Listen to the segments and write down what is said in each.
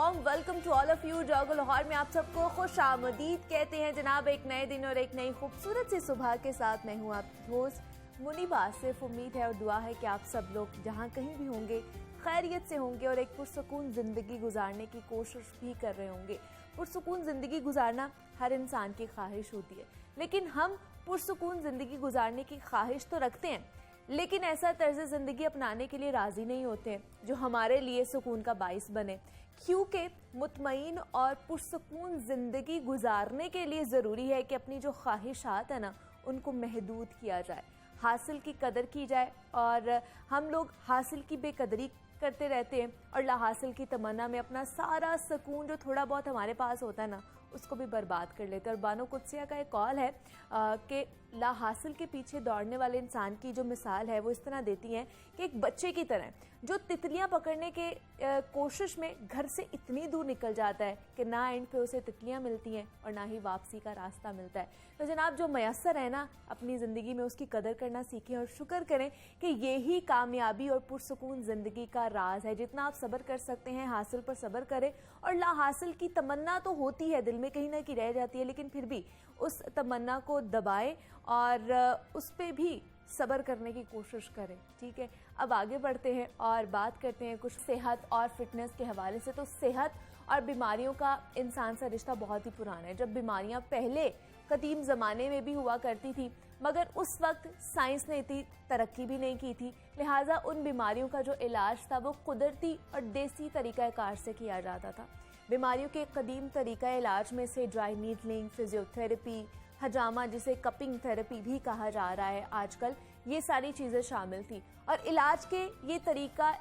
Warm welcome to all of you. जॉग लाहौर में आप सबको खुश आमदीद कहते हैं जनाब। एक नए दिन और एक नई खूबसूरत सी सुबह के साथ मैं हूँ आपकी दोस्त मुनीबा। सिर्फ उम्मीद है और दुआ है कि आप सब लोग जहाँ कहीं भी होंगे खैरियत से होंगे और एक पुरसुकून ज़िंदगी गुजारने की कोशिश भी कर रहे होंगे। पुरसुकून ज़िंदगी गुजारना हर इंसान की ख्वाहिश होती है, लेकिन हम पुरसुकून ज़िंदगी गुजारने की ख्वाहिश तो रखते हैं, लेकिन ऐसा तर्ज ज़िंदगी अपनाने के लिए राज़ी नहीं होते हैं जो हमारे लिए सुकून का बाइस बने। क्योंकि मुतमईन और पुरसुकून ज़िंदगी गुजारने के लिए ज़रूरी है कि अपनी जो ख्वाहिशात है ना उनको महदूद किया जाए, हासिल की कदर की जाए। और हम लोग हासिल की बेकदरी करते रहते हैं और ला हासिल की तमन्ना में अपना सारा सुकून जो थोड़ा बहुत हमारे पास होता है ना उसको भी बर्बाद कर लेते हैं। और बानो कुदसिया का एक कॉल है कि ला हासिल के पीछे दौड़ने वाले इंसान की जो मिसाल है वो इस तरह देती हैं कि एक बच्चे की तरह जो तितलियां पकड़ने के कोशिश में घर से इतनी दूर निकल जाता है कि ना एंड पे उसे तितलियां मिलती हैं और ना ही वापसी का रास्ता मिलता है। तो जनाब जो मयसर है ना अपनी ज़िंदगी में उसकी कदर करना सीखें और शुक्र करें कि यही कामयाबी और पुरसुकून ज़िंदगी का राज है। जितना आप सब्र कर सकते हैं हासिल पर सब्र करें। और ला हासिल की तमन्ना तो होती है, दिल में कहीं ना कहीं रह जाती है, लेकिन फिर भी उस तमन्ना को दबाएं और उस पर भी सब्र करने की कोशिश करें। ठीक है, अब आगे बढ़ते हैं और बात करते हैं कुछ सेहत और फिटनेस के हवाले से। तो सेहत और बीमारियों का इंसान से रिश्ता बहुत ही पुराना है। जब बीमारियां पहले कदीम ज़माने में भी हुआ करती थी, मगर उस वक्त साइंस ने इतनी तरक्की भी नहीं की थी, लिहाजा उन बीमारियों का जो इलाज था वो कुदरती और देसी तरीक़ाकार से किया जाता था। बीमारियों के कदीम तरीका इलाज में से ड्राई नीडलिंग, फिजियोथेरेपी, हजामा जिसे कपिंग थेरेपी भी कहा जा रहा है आजकल, ये सारी चीज़ें शामिल थी। और इलाज के ये तरीका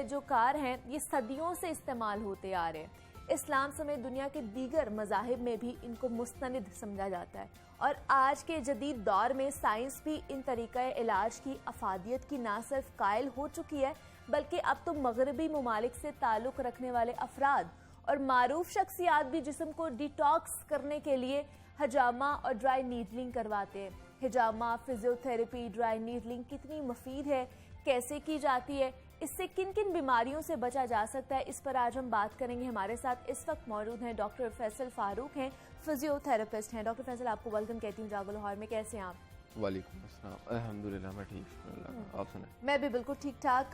जो कार हैं ये सदियों से इस्तेमाल होते आ रहे हैं। इस्लाम समेत दुनिया के दीगर मज़ाहिब में भी इनको मुस्तनिद समझा जाता है। और आज के जदीद दौर में साइंस भी इन तरीक़ा इलाज की अफादियत की ना सिर्फ कायल हो चुकी है, बल्कि अब तो मगरबी ममालिक से ताल्लुक़ रखने वाले अफराद और मारूफ शख्सियात भी जिस्म को डिटॉक्स करने के लिए हजामा और ड्राई नीडलिंग करवाते हैं। हिजामा, फिजियोथेरेपी, ड्राई नीडलिंग कितनी मुफीद है, कैसे की जाती है, इससे किन किन बीमारियों से बचा जा सकता है, इस पर आज हम बात करेंगे। हमारे साथ इस वक्त मौजूद हैं डॉक्टर फैसल फारूक हैं, फिजियोथेरेपिस्ट हैं। डॉक्टर फैसल आपको वेलकम कहती हूँ जागो लाहौर में। कैसे हैं आप? वालेकुम अस्सलाम, अल्हम्दुलिल्लाह मैं ठीक हूँ, आप सुनाएं? मैं भी बिल्कुल ठीक ठाक।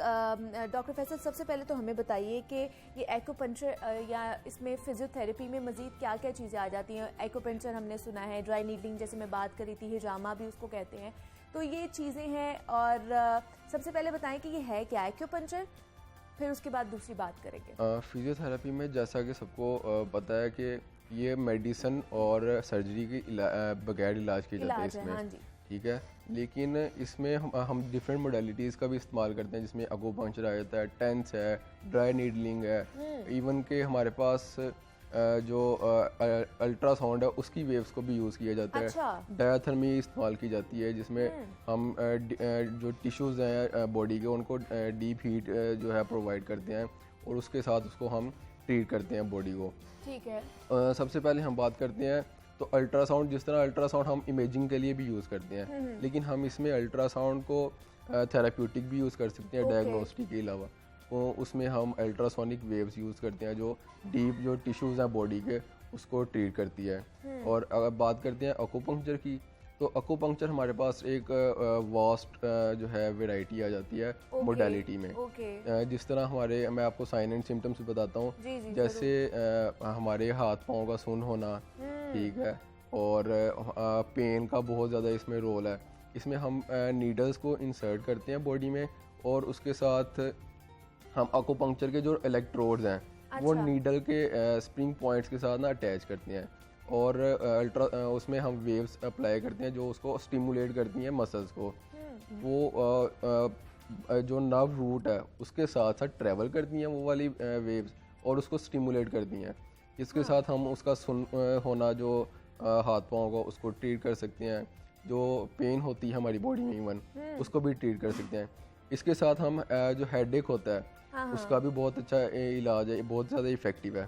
डॉक्टर फैसल सबसे पहले तो हमें बताइए कि ये एक्यूपंक्चर या इसमें फिजियोथेरेपी में मजीद क्या क्या चीज़ें आ जाती हैं। एक्यूपंक्चर हमने सुना है, ड्राई नीडलिंग जैसे मैं बात करी थी, हिजामा भी उसको कहते हैं, तो ये चीज़ें हैं। और सबसे पहले बताएं कि ये है क्या एक्यूपंक्चर, फिर उसके बाद दूसरी बात करेंगे। फिजियोथेरेपी में जैसा कि सबको पता है कि ये मेडिसिन और सर्जरी के बगैर इलाज किया जाता है इसमें। हाँ जी, ठीक है, लेकिन इसमें हम डिफरेंट मोडालिटीज़ का भी इस्तेमाल करते हैं, जिसमें अकुपंक्चर आ जाता है, टेंस है, ड्राई नीडलिंग है, इवन के हमारे पास जो अल्ट्रासाउंड है उसकी वेव्स को भी यूज़ किया जाता है। डायाथर्मी इस्तेमाल की जाती है, जिसमें हम जो टिश्यूज़ हैं बॉडी के उनको डीप हीट जो है प्रोवाइड करते हैं और उसके साथ उसको हम ट्रीट करते हैं बॉडी को। ठीक है। सबसे पहले हम बात करते हैं तो अल्ट्रासाउंड, जिस तरह अल्ट्रासाउंड हम इमेजिंग के लिए भी यूज़ करते हैं, लेकिन हम इसमें अल्ट्रासाउंड को थेराप्यूटिक भी यूज़ कर सकते हैं डायग्नोस्टिक के अलावा। तो उसमें हम अल्ट्रासोनिक वेव्स यूज़ करते हैं जो डीप जो टिश्यूज़ हैं बॉडी के उसको ट्रीट करती है। और अगर बात करते हैं अकुपंक्चर की, तो अकुपंक्चर हमारे पास एक वास्ट जो है वैरायटी आ जाती है मोडालिटी में। जिस तरह हमारे, मैं आपको साइन एंड सिम्टम्स बताता हूँ, जैसे हमारे हाथ पाँव का सुन्न होना, ठीक है, और पेन का बहुत ज़्यादा इसमें रोल है। इसमें हम नीडल्स को इंसर्ट करते हैं बॉडी में और उसके साथ हम अकुपंक्चर के जो इलेक्ट्रोड्स हैं वो नीडल के स्प्रिंग पॉइंट्स के साथ ना अटैच करते हैं और उसमें हम वेव्स अप्लाई करते हैं जो उसको स्टिमुलेट करती हैं मसल्स को। वो जो नर्व रूट है उसके साथ साथ ट्रैवल करती हैं वो वाली वेव्स और उसको स्टिमुलेट करती हैं। इसके साथ हम उसका सुन होना जो हाथ पाँव का उसको ट्रीट कर सकते हैं। जो पेन होती है हमारी बॉडी में इवन उसको भी ट्रीट कर सकते हैं। इसके साथ हम जो हेडेक होता है उसका भी बहुत अच्छा इलाज है, बहुत ज़्यादा इफेक्टिव है।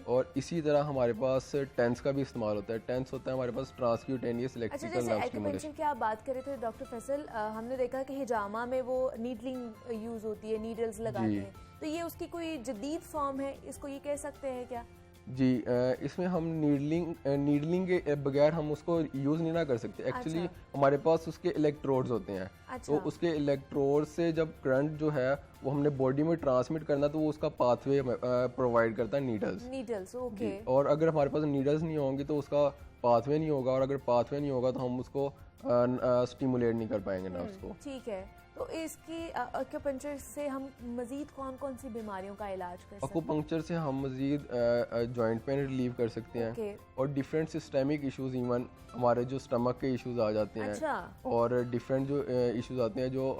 और इसी तरह हमारे पास टेंस का भी इस्तेमाल होता है। टेंस होता है हमारे पास ट्रांसक्यूटेनियस इलेक्ट्रिकल नर्व स्टिमुलेशन। की आप बात कर रहे थे डॉक्टर फैसल, हमने देखा कि हिजामा में वो नीडलिंग यूज होती है, नीडल्स लगाते हैं, तो ये उसकी कोई जदीद फॉर्म है, इसको ये कह सकते हैं क्या? जी, इसमें हम नीडलिंग के बगैर हम उसको यूज़ नहीं ना कर सकते। एक्चुअली अच्छा। हमारे पास उसके इलेक्ट्रोड्स होते हैं। अच्छा। तो उसके इलेक्ट्रोड से जब करंट जो है वो हमने बॉडी में ट्रांसमिट करना, तो वो उसका पाथवे प्रोवाइड करता है नीडल्स। Needles, okay. और अगर हमारे पास नीडल्स नहीं होंगी तो उसका पाथवे नहीं होगा, और अगर पाथवे नहीं होगा तो हम उसको स्टिमुलेट नहीं कर पाएंगे नर्व्स को। ठीक है। तो इसकी एक्यूपंक्चर से हम मजीद कौन कौन सी बीमारियों का इलाज कर सकते हैं? एक्यूपंक्चर से हम मजीद जॉइंट पेन रिलीव कर सकते हैं। ओके। और डिफरेंट सिस्टेमिक इश्यूज, इवन हमारे जो स्टमक के इश्यूज आ जाते हैं। अच्छा। और डिफरेंट जो इश्यूज आते हैं जो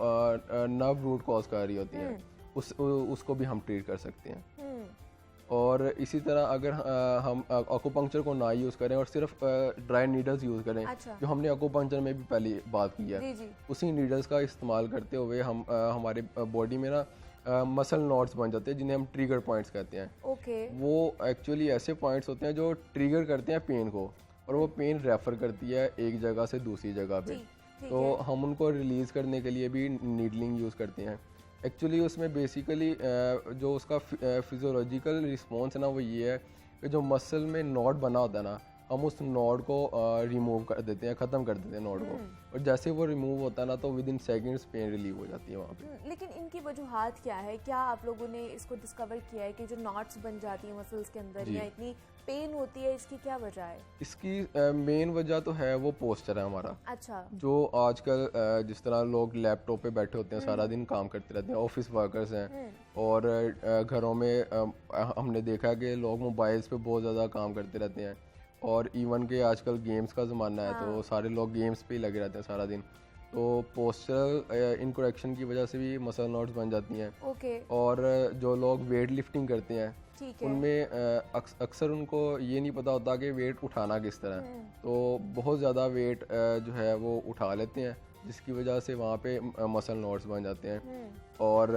नर्व रूट कॉज कर रही होती हैं, उसको भी हम ट्रीट कर सकते हैं। और इसी तरह अगर हम एक्यूपंक्चर को ना यूज़ करें और सिर्फ ड्राई नीडल्स यूज़ करें, अच्छा। जो हमने एक्यूपंक्चर में भी पहले बात की है, जी जी। उसी नीडल्स का इस्तेमाल करते हुए हम हमारे बॉडी में ना मसल नॉट्स बन जाते हैं, जिन्हें हम ट्रिगर पॉइंट्स कहते हैं। ओके। वो एक्चुअली ऐसे पॉइंट्स होते हैं जो ट्रिगर करते हैं पेन को, और वो पेन रेफर करती है एक जगह से दूसरी जगह पे। तो हम उनको रिलीज़ करने के लिए भी नीडलिंग यूज़ करते हैं। एक्चुअली उसमें बेसिकली जो उसका फिजियोलॉजिकल रिस्पॉन्स है ना, वो ये है कि जो मसल में नॉड बना होता है ना, हम उस नॉड को रिमूव कर देते हैं, ख़त्म कर देते हैं नॉड को। और जैसे वो रिमूव होता है ना, तो with in seconds pain relieve हो जाती है वहाँ पे। लेकिन इनकी वजूहात क्या है? क्या आप लोगों ने इसको डिस्कवर किया है कि जो नॉट्स बन जाती हैं मसल्स के अंदर, या इतनी पेन होती है, इसकी क्या वजह है? इसकी मेन वजह तो है वो पोस्चर है हमारा। अच्छा। जो आजकल जिस तरह लोग लैपटॉप पे बैठे होते हैं, सारा दिन काम करते रहते हैं, ऑफिस वर्कर्स हैं, और घरों में हमने देखा कि लोग मोबाइल्स पे बहुत ज़्यादा काम करते रहते हैं। और इवन के आजकल गेम्स का ज़माना है, तो सारे लोग गेम्स पे ही लगे रहते हैं सारा दिन। तो पोस्चरल इनकरेक्शन की वजह से भी मसल नॉट्स बन जाती हैं। ओके। और जो लोग वेट लिफ्टिंग करते हैं, उनमें अक्सर उनको ये नहीं पता होता कि वेट उठाना किस तरह है। तो बहुत ज़्यादा वेट जो है वो उठा लेते हैं, जिसकी वजह से वहाँ पे मसल नॉट्स बन जाते हैं। और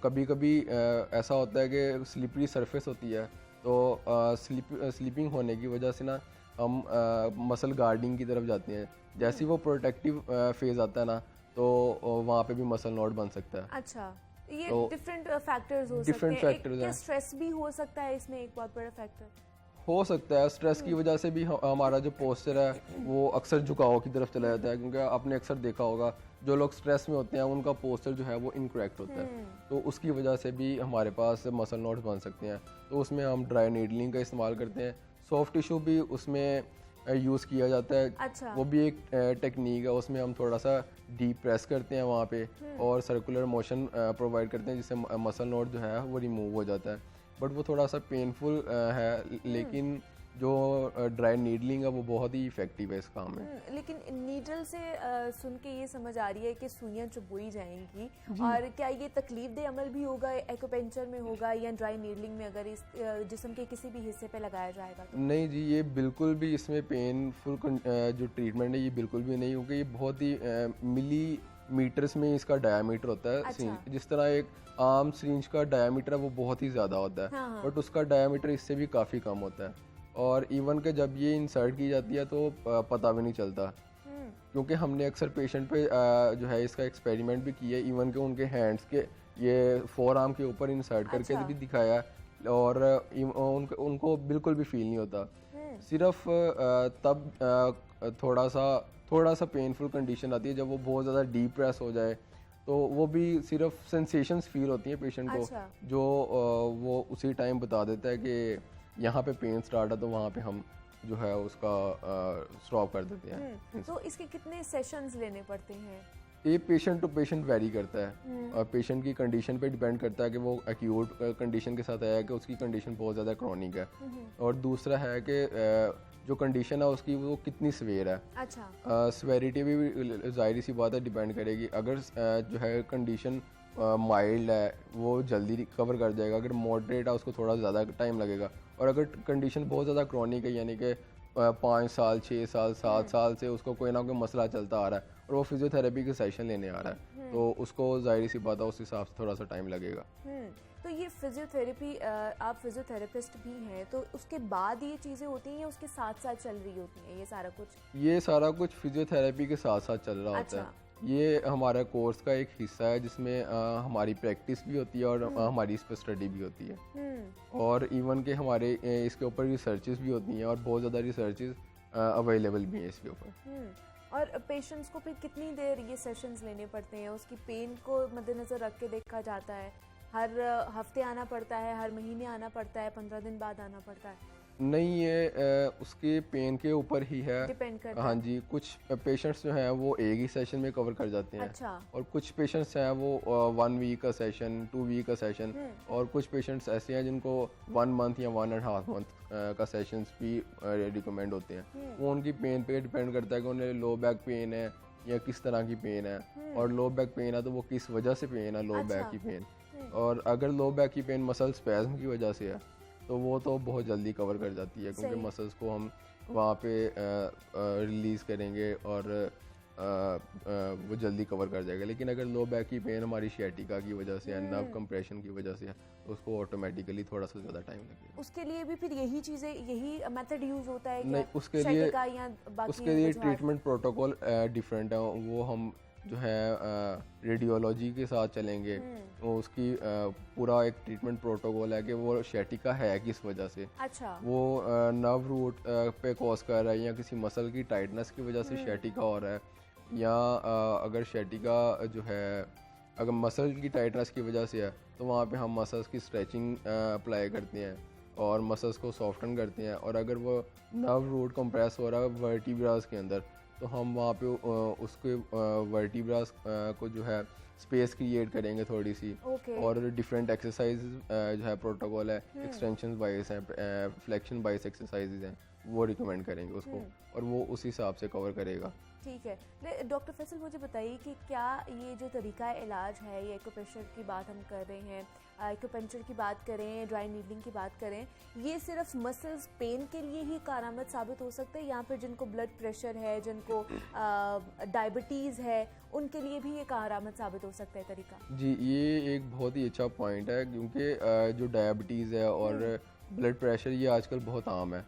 कभी कभी ऐसा होता है कि स्लिपरी सरफेस होती है, तो स्लीपिंग होने की वजह से ना हम मसल गार्डिंग की तरफ जाते हैं। जैसे ही वो प्रोटेक्टिव फेज आता है ना, तो वहाँ पे भी मसल नॉट बन सकता है। अच्छा, ये तो डिफरेंट फैक्टर्स हो different सकते हैं। factors क्या हैं। स्ट्रेस भी हो सकता है इसमें एक बहुत बड़ा फैक्टर? हो सकता है स्ट्रेस की वजह से भी हमारा जो पोस्चर है वो अक्सर झुकाव की तरफ चला जाता है, क्योंकि आपने अक्सर देखा होगा जो लोग स्ट्रेस में होते हैं उनका पोस्चर जो है वो इनकरेक्ट होता है। तो उसकी वजह से भी हमारे पास मसल नॉट्स बन सकते हैं। तो उसमें हम ड्राई नीडलिंग का इस्तेमाल करते हैं। सॉफ्ट टिश्यू भी उसमें यूज़ किया जाता है। अच्छा। वो भी एक टेक्निक है, उसमें हम थोड़ा सा डीप प्रेस करते हैं वहाँ पे, और सर्कुलर मोशन प्रोवाइड करते हैं, जिससे मसल नॉट जो है वो रिमूव हो जाता है। बट वो थोड़ा सा पेनफुल है, लेकिन जो ड्राई नीडलिंग है वो बहुत ही इफेक्टिव है इस काम में। लेकिन नीडल से सुन के ये समझ आ रही है कि सुइयां चुभोई जाएंगी, और क्या ये तकलीफ दे अमल भी होगा एक्यूपंक्चर में होगा या ड्राई नीडलिंग में, अगर इस जिस्म के किसी भी हिस्से पे लगाया जाएगा तो? नहीं जी, ये बिल्कुल भी इसमें पेनफुल जो ट्रीटमेंट है ये बिल्कुल भी नहीं, क्योंकि ये बहुत ही मिलीमीटर्स में इसका डायामीटर होता है। अच्छा। जिस तरह एक आम सिरिंज का डायामीटर है वो बहुत ही ज़्यादा होता है, हाँ। बट उसका डायामीटर इससे भी काफ़ी कम होता है। और इवन के जब ये इंसर्ट की जाती है तो पता भी नहीं चलता, क्योंकि हमने अक्सर पेशेंट पे जो है इसका एक्सपेरिमेंट भी किया है। इवन के उनके हैंड्स के ये फोर आर्म के ऊपर इंसर्ट करके भी दिखाया है, और उनको बिल्कुल भी फील नहीं होता। सिर्फ तब थोड़ा सा पेनफुल कंडीशन आती है जब वो बहुत ज़्यादा डीप प्रेस हो जाए, तो वो भी सिर्फ सेंसेशंस फील होती हैं पेशेंट को। अच्छा। जो वो उसी टाइम बता देता है कि यहाँ पे पेन स्टार्ट है, तो वहाँ पे हम जो है उसका स्टॉप कर देते हैं। तो इसके कितने सेशंस लेने पड़ते हैं? ये पेशेंट टू पेशेंट वेरी करता है, और पेशेंट की कंडीशन पे डिपेंड करता है कि वो एक्यूट कंडीशन के साथ आया है कि उसकी कंडीशन बहुत ज़्यादा क्रॉनिक है, और दूसरा है कि जो कंडीशन है उसकी वो कितनी सवेयर है। अच्छा। सवेरिटी भी ज़ाहिर सी बात है डिपेंड करेगी। अगर जो है कंडीशन माइल्ड है वो जल्दी रिकवर कर जाएगा, अगर मॉडरेट है उसको थोड़ा ज़्यादा टाइम लगेगा, और अगर कंडीशन बहुत ज़्यादा क्रॉनिक है, यानी कि 5 साल 6 साल 7 साल से उसको कोई ना कोई मसला चलता आ रहा है और वो फिजियोथेरेपी के सेशन लेने आ रहा है, तो उसको जाहिर सी बात है उस हिसाब से थोड़ा सा टाइम लगेगा। तो ये फिजियोथेरेपी, आप फिजियोथेरेपिस्ट भी हैं, तो उसके बाद ये चीज़ें होती हैं या उसके साथ साथ चल रही होती हैं ये सारा कुछ? ये सारा कुछ फिजियोथेरेपी के साथ साथ चल रहा होता है। ये हमारा कोर्स का एक हिस्सा है जिसमें हमारी प्रैक्टिस भी होती है और हमारी इस पर स्टडी भी होती है। और इवन के हमारे इसके ऊपर रिसर्चेस भी होती हैं और बहुत ज़्यादा रिसर्चेस अवेलेबल भी हैं इसके ऊपर। और पेशेंट्स को फिर कितनी देर ये सेशंस लेने पड़ते हैं? उसकी पेन को मद्देनज़र रख के देखा जाता है? हर हफ्ते आना पड़ता है, हर महीने आना पड़ता है, 15 दिन बाद आना पड़ता है? नहीं, ये उसके पेन के ऊपर ही है, डिपेंड करता हाँ है। जी। कुछ पेशेंट्स जो हैं वो एक ही सेशन में कवर कर जाते हैं। अच्छा। और कुछ पेशेंट्स हैं वो 1 वीक का सेशन, 2 वीक का सेशन, और कुछ पेशेंट्स ऐसे हैं जिनको 1 मंथ या 1.5 मंथ का सेशंस भी रिकमेंड होते हैं। वो उनकी पेन पे डिपेंड करता है कि उन्हें लो बैक पेन है या किस तरह की पेन है, और लो बैक पेन है तो वो किस वजह से पेन है, लो अच्छा। बैक की पेन। और अगर लो बैक की पेन मसल स्पैज्म की वजह से है तो वो तो बहुत जल्दी कवर कर जाती है, क्योंकि सही। मसल्स को हम वहाँ पे रिलीज़ करेंगे और वो जल्दी कवर कर जाएगा। लेकिन अगर लो बैक की पेन हमारी शियाटिका की वजह से है, नर्व कंप्रेशन की वजह से है, तो उसको ऑटोमेटिकली थोड़ा सा ज़्यादा टाइम लगेगा। उसके लिए भी फिर यही चीज़ें, यही मेथड यूज़ होता है क्या? नहीं, उसके शैटिका या बाकी उसके लिए वजूहात? ट्रीटमेंट प्रोटोकॉल डिफरेंट है। वो हम जो है रेडियोलॉजी के साथ चलेंगे, वो उसकी पूरा एक ट्रीटमेंट प्रोटोकॉल है कि वो शैटिका है किस वजह से, अच्छा। वो नर्व रूट पे कॉज कर रहा है या किसी मसल की टाइटनेस की वजह से शैटिका हो रहा है, या अगर शैटिका जो है अगर मसल की टाइटनेस की वजह से है तो वहाँ पे हम मसल्स की स्ट्रेचिंग अप्लाई करते हैं और मसल्स को सॉफ्टन करते हैं। और अगर वो नर्व रूट कंप्रेस हो रहा है वर्टिब्रास के अंदर तो हम वहाँ पे उसके वर्टिब्रास को जो है स्पेस क्रिएट करेंगे थोड़ी सी, ओके। और डिफरेंट एक्सरसाइज जो है प्रोटोकॉल है, एक्सटेंशन बाइस हैं, फ्लेक्शन बाइस एक्सरसाइजेज हैं, वो रिकमेंड करेंगे उसको, और वो उस हिसाब से कवर करेगा। ठीक है। डॉक्टर फैसल, मुझे बताइए कि क्या ये जो तरीका इलाज है, ये एक्यूप्रेशर की बात हम कर रहे हैं, एक्यूपेंचर की बात करें, ड्राई नीडलिंग की बात करें, ये सिर्फ मसल्स पेन के लिए ही कारआमद साबित हो सकता है, या फिर जिनको ब्लड प्रेशर है, जिनको डायबिटीज़ है, उनके लिए भी ये कारआमद साबित हो सकता है तरीका? जी, ये एक बहुत ही अच्छा पॉइंट है, क्योंकि जो डायबिटीज़ है और ब्लड प्रेशर ये आजकल बहुत आम है,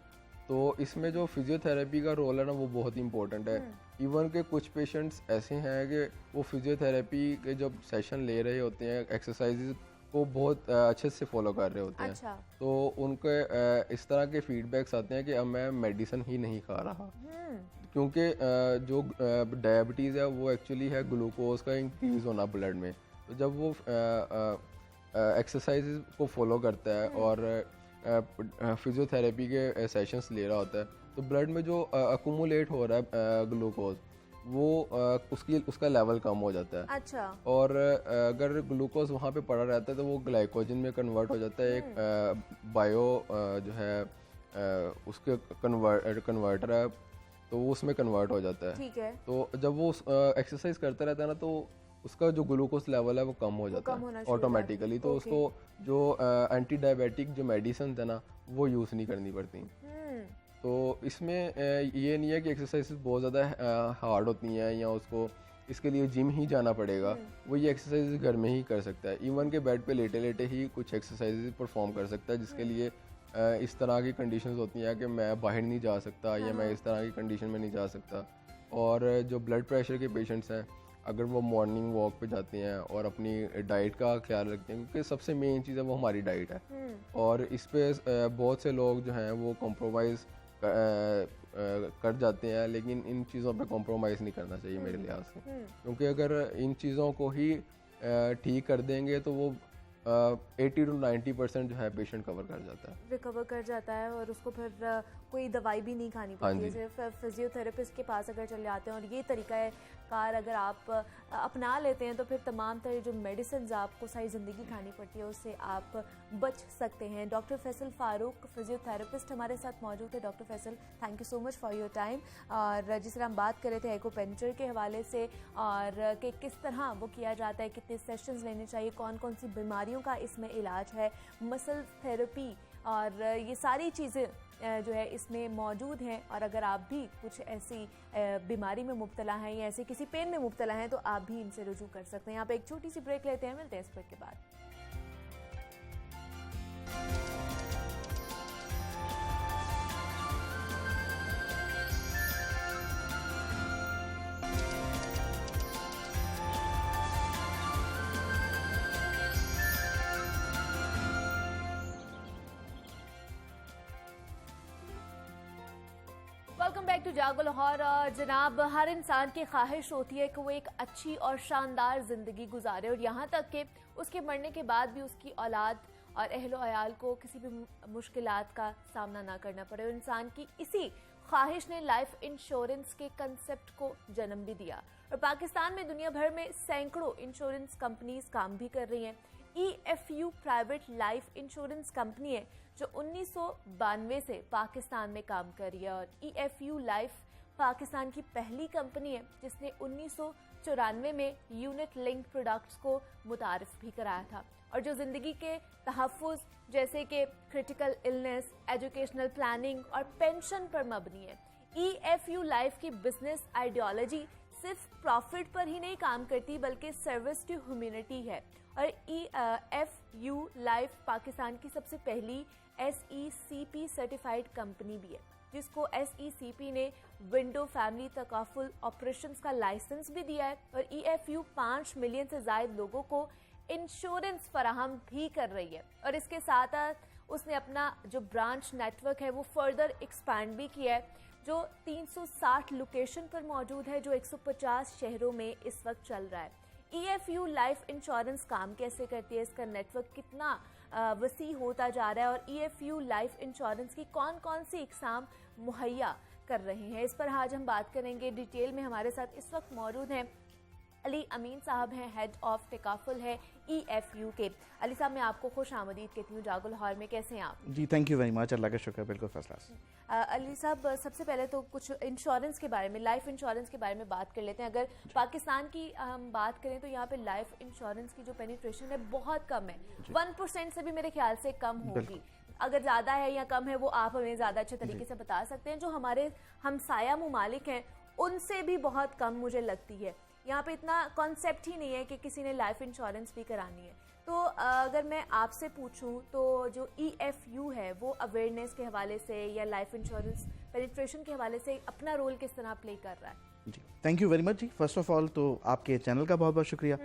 तो इसमें जो फिजियोथेरेपी का रोल है ना वो बहुत इंपॉर्टेंट है। इवन के कुछ पेशेंट्स ऐसे हैं कि वो फिजियोथेरेपी के जब सेशन ले रहे होते हैं, एक्सरसाइजेज को बहुत अच्छे से फॉलो कर रहे होते हैं। अच्छा। तो उनके इस तरह के फीडबैक्स आते हैं कि अब मैं मेडिसिन ही नहीं खा रहा, क्योंकि जो डायबिटीज़ है वो एक्चुअली है ग्लूकोज का इंक्रीज़ होना ब्लड में। तो जब वो एक्सरसाइज को फॉलो करता है और फिजियोथेरेपी के सेशंस ले रहा होता है तो ब्लड में जो अकुमुलेट हो रहा है ग्लूकोज वो उसका लेवल कम हो जाता है। अच्छा। और अगर ग्लूकोज वहाँ पे पड़ा रहता है तो वो ग्लाइकोजन में कन्वर्ट हो जाता है, एक बायो जो है उसके कन्वर्टर है तो वो उसमें कन्वर्ट हो जाता है। ठीक है। तो जब वो एक्सरसाइज करता रहता है ना तो उसका जो ग्लूकोज लेवल है वो कम हो जाता है ऑटोमेटिकली। तो उसको जो एंटी डायबिटिक जो मेडिसिन है ना वो यूज़ नहीं करनी पड़ती। तो इसमें ये नहीं है कि एक्सरसाइज बहुत ज़्यादा हार्ड होती हैं या उसको इसके लिए जिम ही जाना पड़ेगा, वो ये एक्सरसाइज घर में ही कर सकता है। इवन के बेड पे लेटे लेटे ही कुछ एक्सरसाइज परफॉर्म कर सकता है, जिसके लिए इस तरह की कंडीशंस होती हैं कि मैं बाहर नहीं जा सकता या मैं इस तरह की कंडीशन में नहीं जा सकता। और जो ब्लड प्रेशर के पेशेंट्स हैं अगर वो मॉर्निंग वॉक पे जाते हैं और अपनी डाइट का ख्याल रखते हैं, क्योंकि सबसे मेन चीज़ है वो हमारी डाइट है, और इस पे बहुत से लोग जो हैं वो कॉम्प्रोमाइज़ कर जाते हैं, लेकिन इन चीज़ों पे कॉम्प्रोमाइज़ नहीं करना चाहिए मेरे लिहाज से, क्योंकि अगर इन चीज़ों को ही ठीक कर देंगे तो वो 80 to 90% जो है पेशेंट कवर कर जाता है, रिकवर कर जाता है, और उसको फिर कोई दवाई भी नहीं खानी पड़ती है। सिर्फ फिजियोथेरेपिस्ट के पास अगर चले आते हैं और ये तरीका है कार अगर आप अपना लेते हैं तो फिर तमाम तरह जो मेडिसिन आपको सारी ज़िंदगी खानी पड़ती है उससे आप बच सकते हैं। डॉक्टर फैसल फारूक फिजियोथेरेपिस्ट हमारे साथ मौजूद है। Doctor Faisal, thank you so much for your time. और जिस तरह हम बात कर रहे थे एक्यूपेंचर के हवाले से और कि किस तरह वो किया जाता है, कितने सेशंस लेने चाहिए, कौन कौन सी बीमारियों का इसमें इलाज है, मसल थेरेपी और ये सारी चीज़ें जो है इसमें मौजूद हैं। और अगर आप भी कुछ ऐसी बीमारी में मुब्तला हैं या ऐसे किसी पेन में मुब्तला हैं तो आप भी इनसे रुजू कर सकते हैं। यहाँ पे एक छोटी सी ब्रेक लेते हैं, मिलते हैं इस ब्रेक के बाद। वेलकम बैक टू जागो लाहौर। जनाब, हर इंसान की ख्वाहिश होती है कि वो एक अच्छी और शानदार ज़िंदगी गुजारे और यहाँ तक कि उसके मरने के बाद भी उसकी औलाद और अहलो अयाल को किसी भी मुश्किलात का सामना ना करना पड़े। और इंसान की इसी ख्वाहिश ने लाइफ इंश्योरेंस के कंसेप्ट को जन्म भी दिया और पाकिस्तान में दुनिया भर में सैकड़ों इंश्योरेंस कंपनीज काम भी कर रही हैं। EFU private life insurance company है जो 1992 से पाकिस्तान में काम कर रही है और EFU लाइफ पाकिस्तान की पहली कंपनी है जिसने 1994 में यूनिट लिंक प्रोडक्ट्स को मुतारिफ भी कराया था और जो ज़िंदगी के तहफ़्फ़ुज़ जैसे कि क्रिटिकल इलनेस, एजुकेशनल प्लानिंग और पेंशन पर मबनी है। EFU लाइफ की बिजनेस आइडियोलॉजी सिर्फ प्रॉफिट पर ही नहीं काम करती बल्कि सर्विस टू ह्यूमैनिटी है और EFU लाइफ पाकिस्तान की सबसे पहली SECP सर्टिफाइड कंपनी भी है जिसको SECP ने विंडो फैमिली तकाफुल ऑपरेशंस का लाइसेंस भी दिया है और EFU 5 मिलियन से ज़ायद लोगों को इंश्योरेंस फराहम भी कर रही है और इसके साथ उसने अपना जो ब्रांच नेटवर्क है वो फर्दर एक्सपैंड भी किया है जो 360 लोकेशन पर मौजूद है जो 150 शहरों में इस वक्त चल रहा है। EFU लाइफ इंश्योरेंस काम कैसे करती है, इसका नेटवर्क कितना वसी होता जा रहा है और EFU लाइफ इंश्योरेंस की कौन कौन सी इकसाम मुहैया कर रहे हैं, इस पर आज हम बात करेंगे डिटेल में। हमारे साथ इस वक्त मौजूद हैं अली अमीन साहब हैं, हेड ऑफ तकाफुल है EFU के। अली साहब, मैं आपको खुश आमदीद कहती हूँ जागो लाहौर में। कैसे हैं आप? जी थैंक यू वेरी मच, अल्लाह का शुक्र, बिल्कुल फर्स्ट क्लास। अली साहब, सबसे पहले तो कुछ इंश्योरेंस के बारे में, लाइफ इंश्योरेंस के बारे में बात कर लेते हैं। अगर पाकिस्तान की हम बात करें तो यहाँ पे लाइफ इंश्योरेंस की जो पेनिट्रेशन है बहुत कम है, 1% से भी मेरे ख्याल से कम होगी। अगर ज़्यादा है या कम है वो आप हमें ज़्यादा अच्छे तरीके से बता सकते हैं। जो हमारे हमसाया मुमालिक हैं उनसे भी बहुत कम मुझे लगती है। यहाँ पे इतना कॉन्सेप्ट ही नहीं है कि किसी ने लाइफ इंश्योरेंस भी करानी है। तो अगर मैं आपसे पूछूं तो जो EFU है वो अवेयरनेस के हवाले से या लाइफ इंश्योरेंस पेनिट्रेशन के हवाले से अपना रोल किस तरह प्ले कर रहा है? जी थैंक यू वेरी मच जी। फर्स्ट ऑफ ऑल तो आपके चैनल का बहुत बहुत शुक्रिया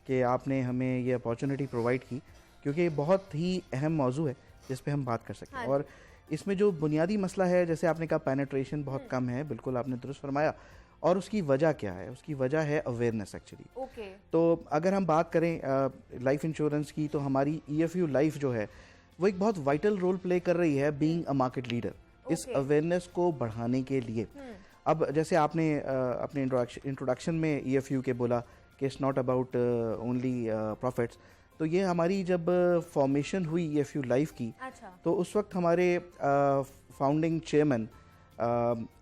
कि आपने हमें ये अपॉर्चुनिटी प्रोवाइड की, क्योंकि ये बहुत ही अहम मौजू है जिस पे हम बात कर सकते हैं। और इसमें जो बुनियादी मसला है, जैसे आपने कहा पेनिट्रेशन बहुत कम है, बिल्कुल आपने दुरुस्त फरमाया। और उसकी वजह क्या है? उसकी वजह है अवेयरनेस एक्चुअली। तो अगर हम बात करें लाइफ इंश्योरेंस की तो हमारी EFU लाइफ जो है वो एक बहुत वाइटल रोल प्ले कर रही है बीइंग अ मार्केट लीडर इस अवेयरनेस को बढ़ाने के लिए। अब जैसे आपने अपने इंट्रोडक्शन में EFU के बोला कि it's not about only profits, तो ये हमारी जब फॉर्मेशन हुई EFU लाइफ की, तो उस वक्त हमारे फाउंडिंग चेयरमैन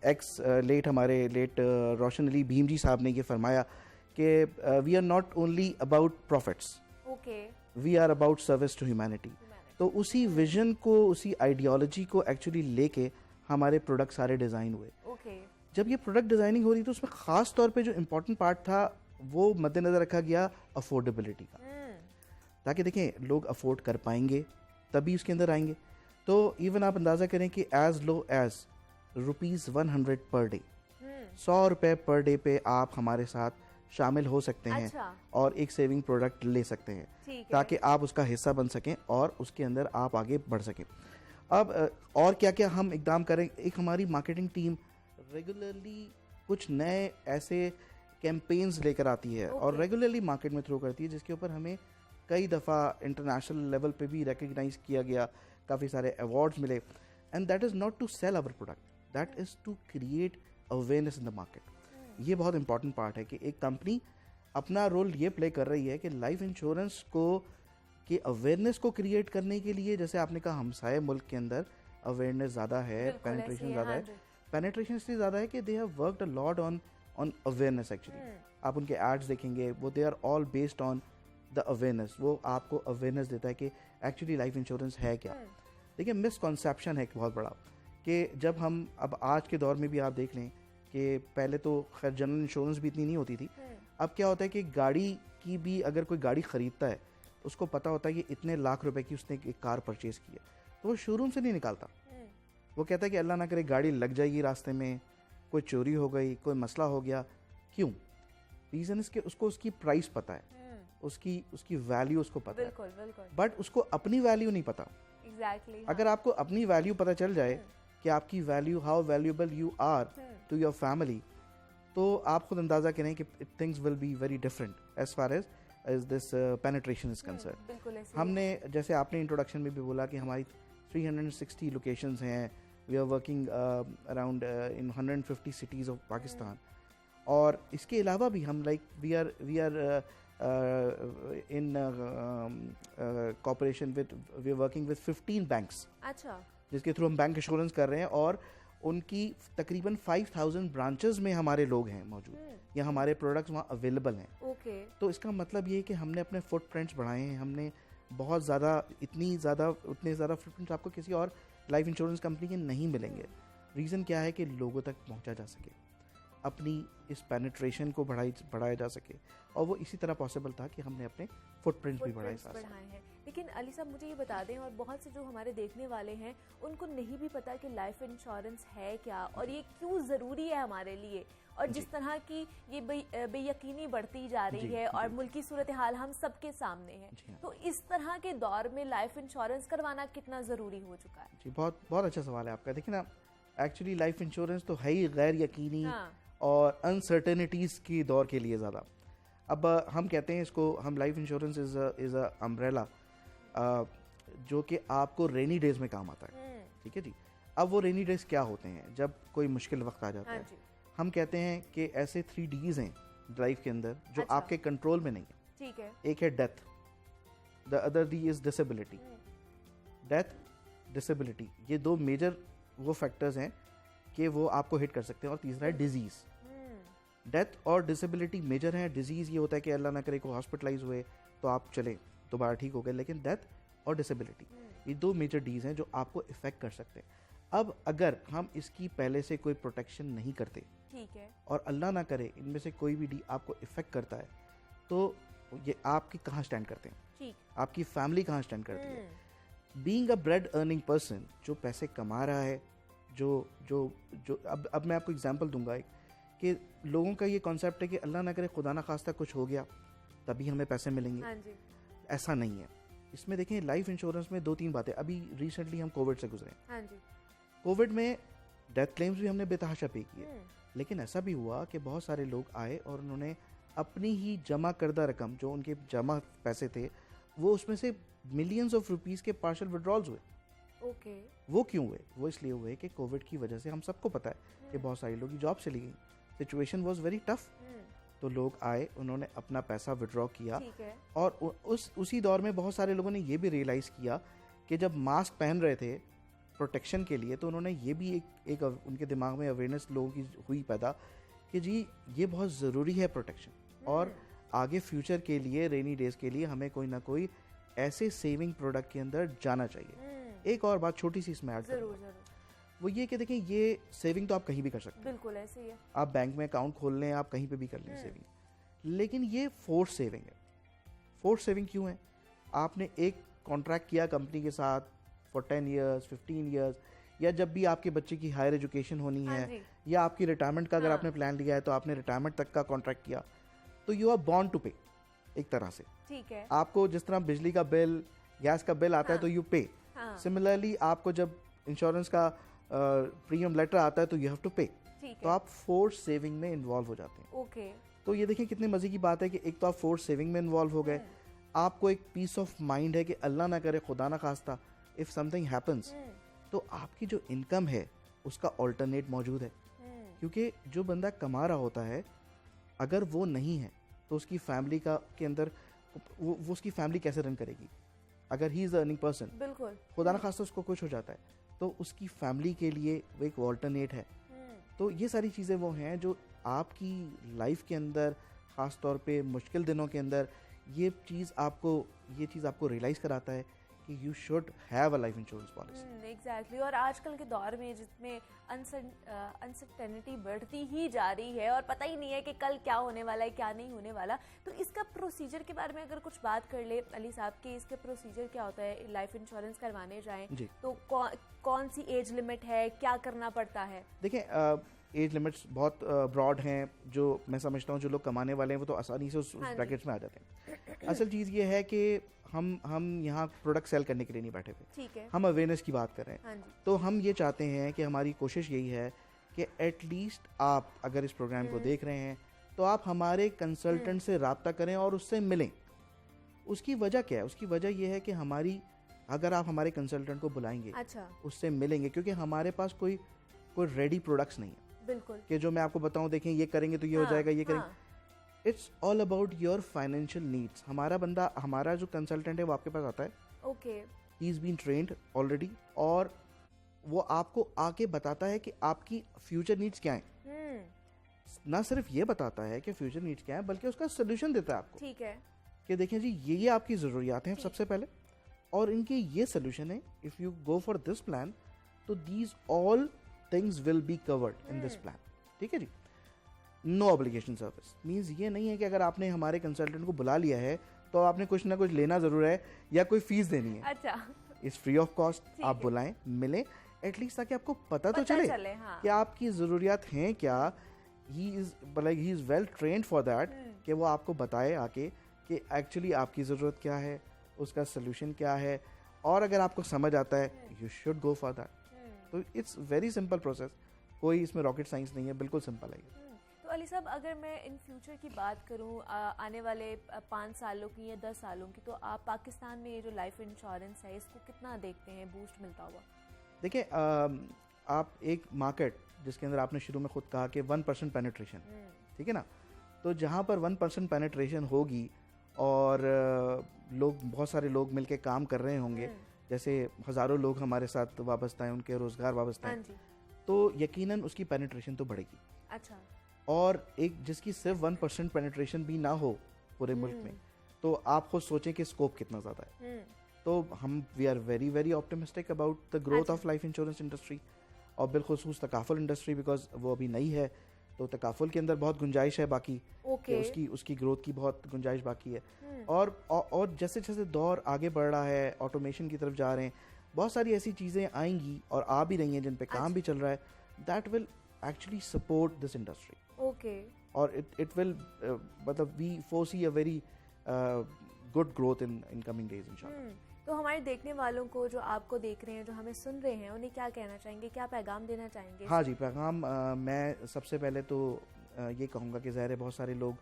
एक्स हमारे लेट रोशन अली भीम जी साहब ने ये फरमाया कि we are not only about profits, we are about service to humanity. तो उसी विजन को, उसी आइडियोलॉजी को एक्चुअली लेके हमारे प्रोडक्ट सारे डिज़ाइन हुए। जब ये प्रोडक्ट डिज़ाइनिंग हो रही तो उसमें ख़ास तौर पे जो इम्पोर्टेंट पार्ट था वो मद्देनज़र रखा गया अफोर्डेबिलिटी का, ताकि देखें लोग अफोर्ड कर पाएंगे तभी उसके अंदर आएंगे। तो इवन आप अंदाज़ा करें कि as low as ₹100 per day, 100 रुपये पर डे पे आप हमारे साथ शामिल हो सकते हैं और एक सेविंग प्रोडक्ट ले सकते हैं ताकि आप उसका हिस्सा बन सकें और उसके अंदर आप आगे बढ़ सकें। अब और क्या क्या हम इकदाम करें, एक हमारी मार्केटिंग टीम रेगुलरली कुछ नए ऐसे कैंपेन्स लेकर आती है और रेगुलरली मार्केट में थ्रो करती है, जिसके ऊपर हमें कई दफ़ा इंटरनेशनल लेवल पे भी रिकग्नाइज किया गया, काफ़ी सारे अवार्ड्स मिले। And that is not to sell our product, that is to create awareness in the market. ये बहुत इंपॉर्टेंट पार्ट है कि एक कंपनी अपना रोल ये प्ले कर रही है कि लाइफ इंश्योरेंस को के अवेयरनेस को क्रिएट करने के लिए, जैसे आपने कहा हमसाए मुल्क के अंदर अवेयरनेस ज़्यादा है, पेनिट्रेशन ज़्यादा है। पेनिट्रेशन इसलिए ज़्यादा है कि they have worked a lot on awareness actually. आप उनके एड्स देखेंगे वो they are all based on the awareness, वो आपको अवेयरनेस देता है कि एक्चुअली लाइफ इंश्योरेंस है क्या। देखिए मिसकॉन्सेप्शन है एक बहुत बड़ा कि जब हम अब आज के दौर में भी आप देख लें कि पहले तो खैर जनरल इंश्योरेंस भी इतनी नहीं होती थी। अब क्या होता है कि गाड़ी की भी अगर कोई गाड़ी ख़रीदता है उसको पता होता है कि इतने लाख रुपए की उसने एक कार परचेज़ की है, तो वो शोरूम से नहीं निकालता। वो कहता है कि अल्लाह ना करे गाड़ी लग जाएगी रास्ते में, कोई चोरी हो गई, कोई मसला हो गया। क्यों? रीज़न इसके उसको उसकी प्राइस पता है, उसकी वैल्यू उसको पता है, बट उसको अपनी वैल्यू नहीं पता। Exactly, अगर आपको अपनी वैल्यू पता चल जाए कि आपकी value, how valuable you are to your family, तो आप खुद अंदाजा करें कि things will be very different as far as this penetration is concern. बिल्कुल ऐसे ही। हमने, जैसे आपने इंट्रोडक्शन में भी बोला कि हमारी 360 लोकेशंस हैं, we are working around in 150 cities of Pakistan, और इसके अलावा भी हम we are in cooperation with, we are working with 15 banks, अच्छा, जिसके थ्रू हम बैंक इंश्योरेंस कर रहे हैं, और उनकी तकरीबन 5000 ब्रांचेस में हमारे लोग हैं मौजूद, या हमारे प्रोडक्ट्स वहाँ अवेलेबल हैं। ओके। तो इसका मतलब ये है कि हमने अपने फुटप्रिंट्स बढ़ाए हैं, हमने बहुत ज़्यादा, उतने ज़्यादा फुटप्रिंट्स आपको किसी और लाइफ इंश्योरेंस कंपनी के नहीं मिलेंगे। रीज़न क्या है कि लोगों तक पहुंचा जा सके, अपनी इस पेनिट्रेशन को बढ़ाया जा सके, और वो इसी तरह पॉसिबल था कि हमने अपने फुटप्रिंट्स भी बढ़ाए साथ। हैं। लेकिन अली साहब मुझे ये बता दें, और बहुत से जो हमारे देखने वाले हैं उनको नहीं भी पता कि लाइफ इंश्योरेंस है क्या और ये क्यों ज़रूरी है हमारे लिए, और जिस तरह की ये बेयकीनी बढ़ती जा रही है और मुल्की सूरत हाल हम सबके सामने है, तो इस तरह के दौर में लाइफ इंश्योरेंस करवाना कितना ज़रूरी हो चुका है? जी, बहुत बहुत अच्छा सवाल है आपका। देखिए ना, एक्चुअली लाइफ इंश्योरेंस तो है ही गैर यकीनी और अनसर्टेनिटीज़ की दौर के लिए ज़्यादा। अब हम कहते हैं इसको, हम life insurance is a umbrella जो कि आपको रेनी डेज में काम आता है, ठीक है जी। अब वो रेनी डेज क्या होते हैं? जब कोई मुश्किल वक्त आ जाता है, हम कहते हैं कि ऐसे 3 Ds हैं लाइफ के अंदर जो आपके कंट्रोल में नहीं है, ठीक है। एक है death, the other D is disability. Death, disability, ये 2 मेजर वो फैक्टर्स हैं कि वो आपको हिट कर सकते हैं, और तीसरा है डिजीज़। डेथ और डिसेबिलिटी मेजर हैं। डिजीज़ ये होता है कि अल्लाह ना करे को हॉस्पिटलाइज हुए तो आप चले दोबारा ठीक हो गए, लेकिन डेथ और डिसेबिलिटी ये 2 मेजर डीज हैं जो आपको इफेक्ट कर सकते हैं। अब अगर हम इसकी पहले से कोई प्रोटेक्शन नहीं करते, ठीक है, और अल्लाह ना करे इनमें से कोई भी डी आपको इफेक्ट करता है, तो ये आपकी कहाँ स्टैंड करते हैं, ठीक, आपकी फैमिली कहाँ स्टैंड करती है। Being a bread earning person, जो पैसे कमा रहा है, जो अब मैं आपको एग्जांपल दूंगा एक, कि लोगों का ये कॉन्सेप्ट है कि अल्लाह ना करे खुदा ना खास्ता कुछ हो गया तभी हमें पैसे मिलेंगे। हाँ जी। ऐसा नहीं है। इसमें देखें, लाइफ इंश्योरेंस में 2-3 बातें, अभी रिसेंटली हम कोविड से गुजरे, हाँ जी। कोविड में डेथ क्लेम्स भी हमने बेतहाशा पे किए, लेकिन ऐसा भी हुआ कि बहुत सारे लोग आए और उन्होंने अपनी ही जमा करदा रकम, जो उनके जमा पैसे थे, वो उसमें से मिलियंस ऑफ रुपीस के पार्शल विड्रॉल्स हुए। ओके। वो क्यों हुए? वो इसलिए हुए कि कोविड की वजह से हम सबको पता है कि बहुत सारे लोगों की जॉब चली गई, सिचुएशन वाज वेरी टफ, तो लोग आए, उन्होंने अपना पैसा विड्रॉ किया, और उसी दौर में बहुत सारे लोगों ने ये भी रियलाइज़ किया कि जब मास्क पहन रहे थे प्रोटेक्शन के लिए, तो उन्होंने ये भी एक उनके दिमाग में अवेयरनेस लोगों की हुई पैदा कि जी ये बहुत ज़रूरी है प्रोटेक्शन, और आगे फ्यूचर के लिए, रेनी डेज के लिए हमें कोई ना कोई ऐसे सेविंग प्रोडक्ट के अंदर जाना चाहिए। एक और बात छोटी सी इसमें ऐड करूँगा, वो ये कि देखिए, ये सेविंग तो आप कहीं भी कर सकते हैं, बिल्कुल ऐसे ही है। आप बैंक में अकाउंट खोल लें, आप कहीं पे भी कर लें सेविंग, लेकिन ये फोर्स सेविंग है। फोर्स सेविंग क्यों है? आपने एक कॉन्ट्रैक्ट किया कंपनी के साथ फॉर 10 ईयर्स, 15 ईयर्स, या जब भी आपके बच्चे की हायर एजुकेशन होनी है, या आपकी रिटायरमेंट का अगर आपने प्लान लिया है तो आपने रिटायरमेंट तक का कॉन्ट्रैक्ट किया, तो यू आर बॉर्न टू पे एक तरह से, ठीक है। आपको जिस तरह बिजली का बिल, गैस का बिल आता है तो यू पे, सिमिलरली आपको जब इंश्योरेंस का प्रीमियम लेटर आता है तो यू हैव टू पे, तो आप फोर्स सेविंग में इन्वॉल्व हो जाते हैं। ओके। तो ये देखिए कितने मजे की बात है कि एक तो आप फोर्स सेविंग में इन्वॉल्व हो गए, आपको एक पीस ऑफ माइंड है कि अल्लाह ना करे खुदा ना खास्ता इफ समथिंग हैपेंस, तो आपकी जो इनकम है उसका ऑल्टरनेट मौजूद है, क्योंकि जो बंदा कमा रहा होता है अगर वो नहीं है तो उसकी फैमिली का के अंदर वो उसकी फैमिली कैसे रन करेगी? अगर ही इज अर्निंग पर्सन, बिल्कुल, खुदा ना खास्ता उसको कुछ हो जाता है तो उसकी फैमिली के लिए वो एक ऑल्टरनेट है। तो ये सारी चीज़ें वो हैं जो आपकी लाइफ के अंदर, ख़ास तौर पे मुश्किल दिनों के अंदर, ये चीज़ आपको रियलाइज़ कराता है कि you should have a life insurance policy. Exactly. और आजकल के दौर में जिसमें अनसर्टेनिटी बढ़ती ही जा रही है और पता ही नहीं है कि कल क्या होने वाला है, क्या नहीं होने वाला, तो इसका प्रोसीजर के बारे में अगर कुछ बात कर ले अली साहब कि इसके प्रोसीजर क्या होता है, लाइफ इंश्योरेंस करवाने जाएं तो कौन सी एज लिमिट है, क्या करना पड़ता है? देखिए, एज लिमिट्स बहुत ब्रॉड हैं, जो मैं समझता हूँ जो लोग कमाने वाले हैं वो तो आसानी से उस हाँ जी। ब्रैकेट्स में आ जाते हैं। असल चीज़ ये है कि हम यहाँ प्रोडक्ट सेल करने के लिए नहीं बैठे हुए, ठीक है। हम अवेयरनेस की बात कर रहे हैं। हाँ जी। तो हम ये चाहते हैं कि हमारी कोशिश यही है कि एटलीस्ट आप अगर इस प्रोग्राम को देख रहे हैं तो आप हमारे कंसल्टेंट से रब्ता करें और उससे मिलें। उसकी वजह क्या है? उसकी वजह यह है कि अगर आप हमारे कंसल्टेंट को बुलाएंगे, अच्छा, उससे मिलेंगे, क्योंकि हमारे पास कोई रेडी प्रोडक्ट्स नहीं है बिल्कुल। कि जो मैं आपको बताऊं, देखें ये करेंगे तो ये हो जाएगा, ये करेंगे। हाँ, it's all about your financial needs. हमारा जो कंसल्टेंट है वो आपके पास आता है, okay. He is been trained already, और वो आपको आके बताता है कि आपकी फ्यूचर नीड्स क्या हैं। ना सिर्फ ये बताता है कि फ्यूचर नीड्स क्या है, बल्कि उसका सोल्यूशन देता है आपको ठीक है। कि देखें जी ये आपकी ज़रूरियात हैं सबसे पहले, और इनके ये सोल्यूशन है। If you go for this plan तो these all things will be covered in this plan. ठीक है जी। नो ऑब्लिगेशन सर्विस मीन्स ये नहीं है कि अगर आपने हमारे कंसल्टेंट को बुला लिया है तो आपने कुछ ना कुछ लेना ज़रूर है या कोई फीस देनी है। अच्छा, इट्स फ्री ऑफ कॉस्ट। आप बुलाएं, मिलें, एटलीस्ट ताकि आपको पता तो चले हाँ। कि आपकी ज़रूरियात हैं क्या। He is well trained for that कि वो आपको बताए आके कि एक्चुअली आपकी ज़रूरत क्या है, उसका सोल्यूशन क्या है, और अगर आपको समझ आता है you should go for that. तो इट्स वेरी सिंपल प्रोसेस, कोई इसमें रॉकेट साइंस नहीं है, बिल्कुल सिंपल है। तो अली साहब, अगर मैं इन फ्यूचर की बात करूं, आने वाले 5 सालों की या 10 सालों की, तो आप पाकिस्तान में ये जो लाइफ इंश्योरेंस है इसको कितना देखते हैं बूस्ट मिलता हुआ? देखिए, आप एक मार्केट जिसके अंदर आपने शुरू में खुद कहा कि 1% पेनिट्रेशन, ठीक है ना, तो जहाँ पर 1% पेनिट्रेशन होगी और बहुत सारे लोग मिलके काम कर रहे होंगे, जैसे हज़ारों लोग हमारे साथ वाबस्ता हैं, उनके रोज़गार वाबस्ता हैं, तो यकीनन उसकी पेनिट्रेशन तो बढ़ेगी। अच्छा। और एक जिसकी सिर्फ 1% पेनिट्रेशन भी ना हो पूरे मुल्क में, तो आप खुद सोचें कि स्कोप कितना ज़्यादा है। तो we are very very optimistic about the growth of life insurance industry, और बिलखुसूस तकाफुल इंडस्ट्री, बिकॉज वो अभी नई है, तो तकाफुल के अंदर बहुत गुंजाइश है बाकी, कि उसकी ग्रोथ की बहुत गुंजाइश बाकी है। और जैसे जैसे दौर आगे बढ़ रहा है, ऑटोमेशन की तरफ जा रहे हैं, बहुत सारी ऐसी चीज़ें आएंगी और आ भी रही हैं जिन पे काम भी चल रहा है, that will actually support this industry. Okay. और इट विल मतलब we foresee a very good growth in coming days इंशाल्लाह। तो हमारे देखने वालों को, जो आपको देख रहे हैं, जो हमें सुन रहे हैं, उन्हें क्या कहना चाहेंगे, क्या पैगाम देना चाहेंगे? हाँ जी, पैगाम मैं सबसे पहले तो ये कहूँगा कि ज़ाहिर है बहुत सारे लोग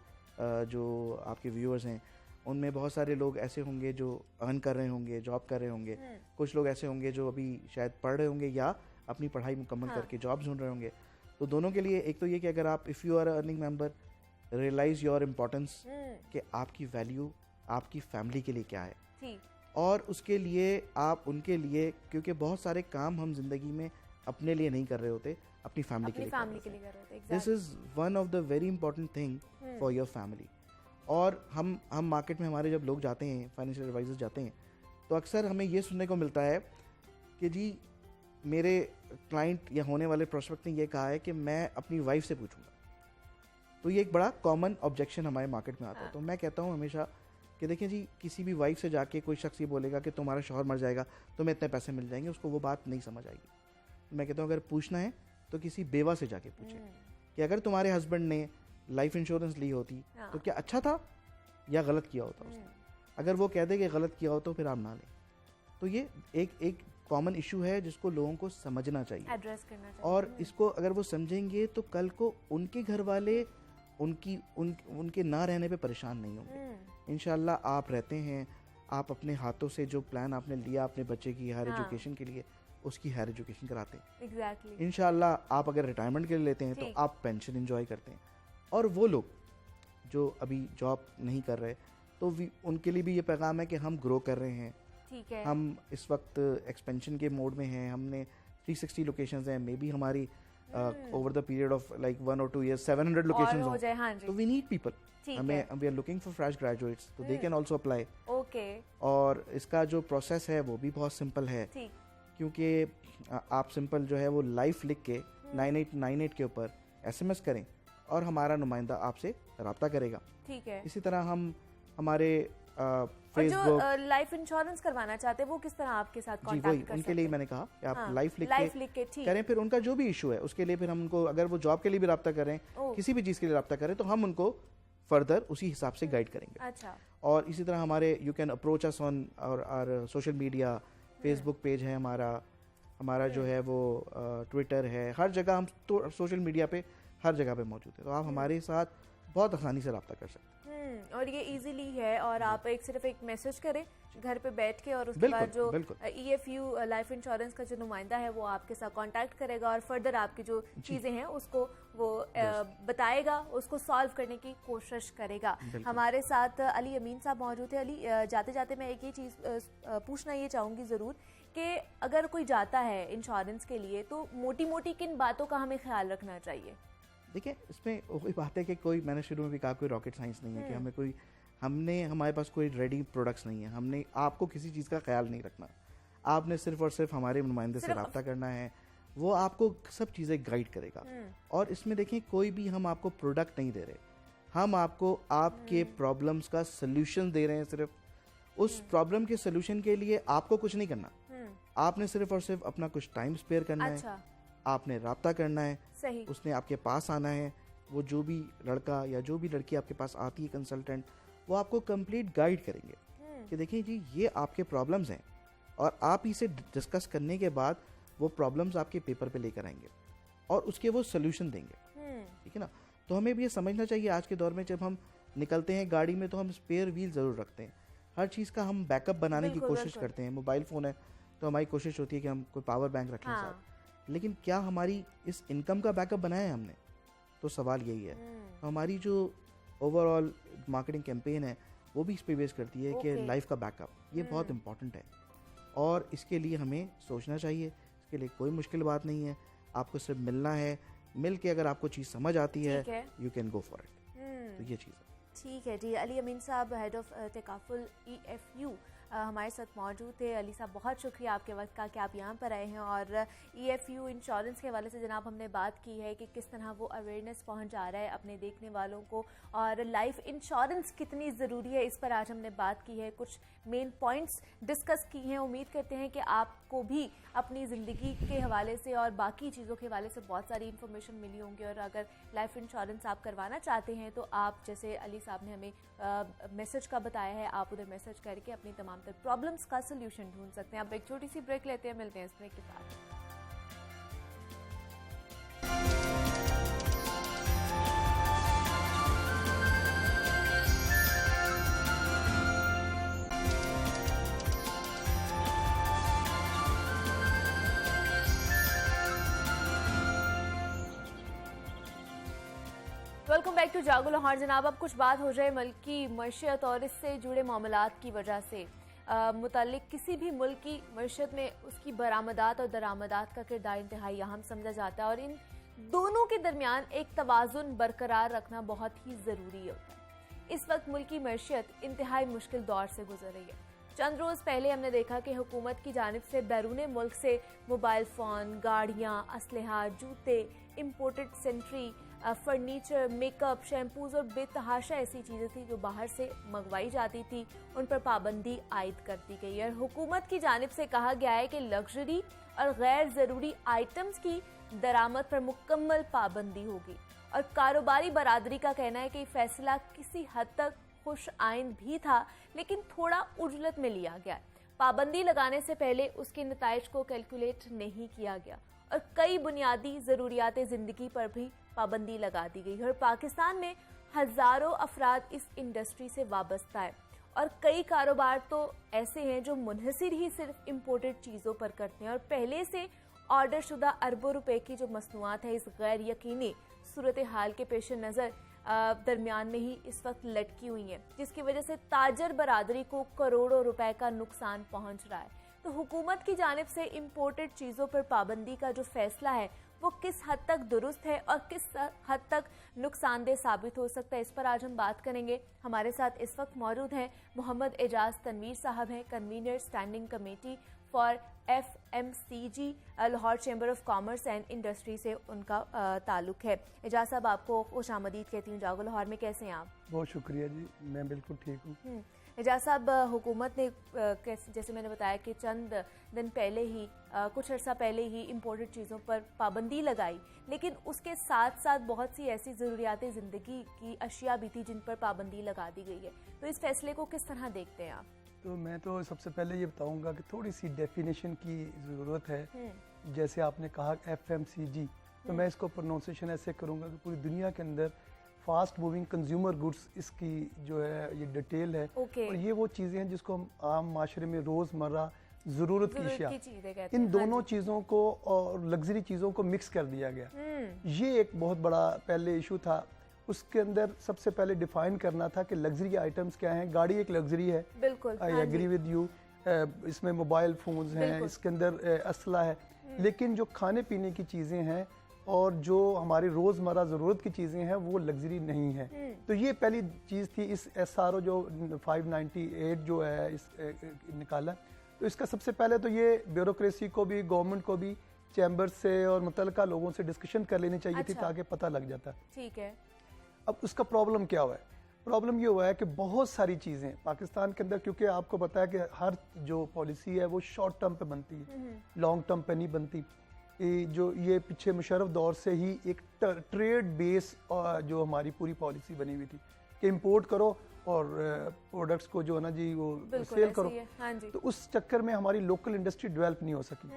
जो आपके व्यूअर्स हैं उनमें बहुत सारे लोग ऐसे होंगे जो अर्न कर रहे होंगे, जॉब कर रहे होंगे, कुछ लोग ऐसे होंगे जो अभी शायद पढ़ रहे होंगे या अपनी पढ़ाई मुकम्मल करके जॉब ढूंढ रहे होंगे। तो दोनों के लिए एक तो ये कि अगर आप, if you are earning member, realize your importance कि आपकी वैल्यू आपकी फैमिली के लिए क्या है, और उसके लिए आप उनके लिए, क्योंकि बहुत सारे काम हम जिंदगी में अपने लिए नहीं कर रहे होते, अपनी फैमिली के लिए कर रहे होते। This is one of the very important thing for your family. और हम मार्केट में हमारे जब लोग जाते हैं, फाइनेंशियल एडवाइजर्स जाते हैं, तो अक्सर हमें ये सुनने को मिलता है कि जी मेरे क्लाइंट या होने वाले प्रोस्पेक्ट ने ये कहा है कि मैं अपनी वाइफ से पूछूंगा। तो ये एक बड़ा कॉमन ऑब्जेक्शन हमारे मार्केट में आता है। तो मैं कहता हूँ हमेशा कि देखिए जी, किसी भी वाइफ से जाके कोई शख्स ये बोलेगा कि तुम्हारा शौहर मर जाएगा, तुम्हें इतने पैसे मिल जाएंगे, उसको वो बात नहीं समझ आएगी। तो मैं कहता हूँ अगर पूछना है तो किसी बेवा से जाके पूछें कि अगर तुम्हारे हस्बैंड ने लाइफ इंश्योरेंस ली होती तो क्या अच्छा था या गलत किया होता उसने। अगर वो कह दे कि गलत किया हो तो फिर आप ना लें। तो ये एक कॉमन इशू है जिसको लोगों को समझना चाहिए, एड्रेस करना चाहिए। और इसको अगर वो समझेंगे तो कल को उनके घर वाले उनके ना रहने पे परेशान नहीं होंगे। इंशाल्लाह आप रहते हैं, आप अपने हाथों से जो प्लान आपने लिया अपने बच्चे की हायर एजुकेशन के लिए, उसकी हायर एजुकेशन कराते हैं। एग्जैक्टली। इंशाल्लाह आप अगर रिटायरमेंट के लिए लेते हैं तो आप पेंशन एंजॉय करते हैं। और वो लोग जो अभी जॉब नहीं कर रहे, तो उनके लिए भी ये पैगाम है कि हम ग्रो कर रहे हैं। ठीक है। हम इस वक्त एक्सपेंशन के मोड में हैं, हमने 360 लोकेशंस हैं, मे बी हमारी over the period of like 1 or 2 years 700 locations हो जाए। हाँ जी। तो वी नीड पीपल, हमें we are looking for fresh graduates, तो they can also apply. Okay. और इसका जो प्रोसेस है वो भी बहुत सिंपल है, क्योंकि आप सिंपल जो है वो लाइफ लिख के 9898 के ऊपर SMS करें और हमारा नुमाइंदा आपसे रब्ता करेगा। ठीक है। इसी तरह हम हमारे और जो लाइफ इंश्योरेंस करवाना चाहते हैं वो किस तरह आपके साथ जी कांटेक्ट वही कर उनके सकते लिए हैं? मैंने कहा कि आप हाँ, लाइफ लाइफ लिख के ठीक करें, फिर उनका जो भी इशू है उसके लिए फिर हम उनको, अगर वो जॉब के लिए भी रब्ता करें, ओह। किसी भी चीज़ के लिए रब्ता करें, तो हम उनको फर्दर उसी हिसाब से गाइड करेंगे। अच्छा, और इसी तरह हमारे you can approach us on और सोशल मीडिया, फेसबुक पेज है हमारा जो है वो ट्विटर है, हर जगह हम तो सोशल मीडिया पे हर जगह पे मौजूद है, तो आप हमारे साथ बहुत आसानी से रब्ता कर सकते हैं। और ये इजीली है और आप सिर्फ एक मैसेज करें घर पे बैठ के और उसके बिल्कुल, बाद जो बिल्कुल। EFU लाइफ इंश्योरेंस का जो नुमाइंदा है वो आपके साथ कांटेक्ट करेगा और फर्दर आपकी जो चीज़ें हैं उसको वो बताएगा, उसको सॉल्व करने की कोशिश करेगा। हमारे साथ अली अमीन साहब मौजूद है। अली, जाते जाते मैं एक ही चीज़ पूछना ये चाहूँगी ज़रूर कि अगर कोई जाता है इंश्योरेंस के लिए तो मोटी मोटी किन बातों का हमें ख्याल रखना चाहिए? देखिए, इसमें वही बात है कि कोई, मैंने शुरू में भी कहा, कोई रॉकेट साइंस नहीं है कि हमारे पास कोई रेडी प्रोडक्ट्स नहीं है। हमने आपको किसी चीज़ का ख्याल नहीं रखना, आपने सिर्फ और सिर्फ हमारे नुमाइंदे से रब्ता करना है, वो आपको सब चीज़ें गाइड करेगा। और इसमें देखें, कोई भी हम आपको प्रोडक्ट नहीं दे रहे, हम आपको आपके प्रॉब्लम्स का सल्यूशन दे रहे हैं। सिर्फ उस प्रॉब्लम के सल्यूशन के लिए आपको कुछ नहीं करना, आपने सिर्फ और सिर्फ अपना कुछ टाइम स्पेयर करना अच्छा। है, आपने रब्ता करना है, सही। उसने आपके पास आना है। वो जो भी लड़का या जो भी लड़की आपके पास आती है कंसल्टेंट, वो आपको कंप्लीट गाइड करेंगे कि देखिए जी, ये आपके प्रॉब्लम्स हैं, और आप इसे डिस्कस करने के बाद वो प्रॉब्लम्स आपके पेपर पे लेकर आएंगे और उसके वो सोल्यूशन देंगे। ठीक है ना? तो हमें भी ये समझना चाहिए, आज के दौर में जब हम निकलते हैं गाड़ी में तो हम स्पेयर व्हील ज़रूर रखते हैं, हर चीज़ का हम बैकअप बनाने की कोशिश करते हैं। मोबाइल फ़ोन है तो हमारी कोशिश होती है कि हम कोई पावर बैंक रखें साथ, लेकिन क्या हमारी इस इनकम का बैकअप बनाया है हमने? तो सवाल यही है। तो हमारी जो ओवरऑल मार्केटिंग कैंपेन है वो भी इस पे बेस करती है कि लाइफ का बैकअप ये बहुत इंपॉर्टेंट है, और इसके लिए हमें सोचना चाहिए। इसके लिए कोई मुश्किल बात नहीं है, आपको सिर्फ मिलना है, मिल के अगर आपको चीज़ समझ आती है you can go for it. तो ये चीज़ है। ठीक है जी। अली अमीन साहब, हेड ऑफ तकाफुल EFU हमारे साथ मौजूद थे। अली साहब, बहुत शुक्रिया आपके वक्त का कि आप यहाँ पर आए हैं, और EFU इंश्योरेंस के हवाले से जनाब हमने बात की है कि किस तरह वो अवेयरनेस पहुँच जा रहा है अपने देखने वालों को, और लाइफ इंश्योरेंस कितनी ज़रूरी है इस पर आज हमने बात की है, कुछ मेन पॉइंट्स डिस्कस की हैं। उम्मीद करते हैं कि आपको भी अपनी ज़िंदगी के हवाले से और बाकी चीज़ों के हवाले से बहुत सारी इन्फॉर्मेशन मिली होंगी, और अगर लाइफ इंश्योरेंस आप करवाना चाहते हैं तो आप, जैसे अली साहब ने हमें मैसेज का बताया है, आप उधर मैसेज करके अपनी तमाम तर प्रॉब्लम्स का सोल्यूशन ढूंढ सकते हैं। अब एक छोटी सी ब्रेक लेते हैं, मिलते हैं इस ब्रेक के साथ। वेलकम बैक टू जागो लाहौर। जनाब, अब कुछ बात हो जाए मुल्क की मईशत और इससे जुड़े मामलात की वजह से मुतालिक किसी भी मुल्क की मईशत में उसकी बरामदात और दरामदात का किरदार इंतहाई अहम समझा जाता है, और इन दोनों के दरमियान एक तवाज़ुन बरकरार रखना बहुत ही ज़रूरी होता है। इस वक्त मुल्क की मईशत इंतहाई मुश्किल दौर से गुजर रही है। चंद रोज़ पहले हमने देखा कि हुकूमत की जानिब से बैरून मुल्क से मोबाइल फ़ोन, गाड़ियाँ, असलहा, जूते, imported sanitary, furniture, makeup, shampoos और बेतहाशा ऐसी चीज़ें थी जो बाहर से मंगवाई जाती थी, उन पर पाबंदी आयद कर दी गई है। और हुकूमत की जानिब से कहा गया है कि लग्जरी और गैर ज़रूरी आइटम्स की दरामद पर मुकम्मल पाबंदी होगी। और कारोबारी बरादरी का कहना है कि फैसला किसी हद तक खुश आइंद भी था, लेकिन थोड़ा उजलत में लिया गया। पाबंदी लगाने से पहले उसके नताइज को कैलकुलेट नहीं किया गया, और कई बुनियादी ज़रूरियात ज़िंदगी पर भी पाबंदी लगा दी गई। और पाकिस्तान में हज़ारों अफराद इस इंडस्ट्री से वाबस्ता है, और कई कारोबार तो ऐसे हैं जो मुनहसिर ही सिर्फ इम्पोर्टेड चीज़ों पर करते हैं, और पहले से ऑर्डर शुदा अरबों रुपए की जो मसनूआत है इस गैर यकीनी सूरत हाल के पेश नज़र दरमियान में ही इस वक्त लटकी हुई हैं, जिसकी वजह से ताजर बरादरी को करोड़ों रुपए का नुकसान पहुंच रहा है। तो हुकूमत की जानिब से इम्पोर्टेड चीज़ों पर पाबंदी का जो फैसला है वो किस हद तक दुरुस्त है और किस हद तक नुकसानदेह साबित हो सकता है, इस पर आज हम बात करेंगे। हमारे साथ इस वक्त मौजूद हैं मोहम्मद एजाज तनवीर साहब हैं, convener standing committee for FMCG Lahore chamber of commerce and industry से उनका ताल्लुक है। एजाज साहब, आपको खुश आमदीद कहती हूँ जागो लाहौर में। कैसे हैं आप? बहुत शुक्रिया जी, मैं बिल्कुल ठीक हूँ। एजाज साहब, हुकूमत ने जैसे मैंने बताया कि चंद दिन पहले ही कुछ अर्सा पहले ही इम्पोर्टेड चीज़ों पर पाबंदी लगाई, लेकिन उसके साथ साथ बहुत सी ऐसी ज़रूरियात ज़िंदगी की अशिया भी थी जिन पर पाबंदी लगा दी गई है। तो इस फैसले को किस तरह देखते हैं आप? तो मैं तो सबसे पहले ये बताऊंगा कि थोड़ी सी डेफिनेशन की ज़रूरत है। जैसे आपने कहा FMCG, तो मैं इसको प्रोनाउंसिएशन ऐसे करूंगा कि पूरी दुनिया के अंदर फास्ट मूविंग कंज्यूमर गुड्स इसकी जो है ये डिटेल है। और ये वो चीज़ें हैं जिसको हम आम माशरे में रोज़मर्रा ज़रूरत की अशिया, इन दोनों चीज़ों को और लग्जरी चीज़ों को मिक्स कर दिया गया। ये एक बहुत बड़ा पहले इशू था। उसके अंदर सबसे पहले डिफाइन करना था कि लग्जरी आइटम्स क्या हैं। गाड़ी एक लग्जरी है, बिल्कुल, आई एग्री विद यू। इसमें मोबाइल फोन्स हैं, इसके अंदर असला है, लेकिन जो खाने पीने की चीज़ें हैं और जो हमारी रोज़मर्रा ज़रूरत की चीज़ें हैं वो लग्जरी नहीं है। तो ये पहली चीज़ थी। इस SRO जो 598 जो है इस निकाला, तो इसका सबसे पहले तो ये ब्यूरोक्रेसी को भी, गवर्नमेंट को भी, चैम्बर से और मुतल्लिका लोगों से डिस्कशन कर लेनी चाहिए थी ताकि पता लग जाता। ठीक है। अब उसका प्रॉब्लम क्या हुआ है? प्रॉब्लम ये हुआ है कि बहुत सारी चीज़ें पाकिस्तान के अंदर, क्योंकि आपको पता है कि हर जो पॉलिसी है वो शॉर्ट टर्म पे बनती है, लॉन्ग टर्म पे नहीं बनती। जो ये पीछे मुशर्रफ दौर से ही एक ट्रेड बेस जो हमारी पूरी पॉलिसी बनी हुई थी कि इंपोर्ट करो और प्रोडक्ट्स को जो है ना जी वो सेल करो। हाँ जी। तो उस चक्कर में हमारी लोकल इंडस्ट्री डेवलप नहीं हो सकी।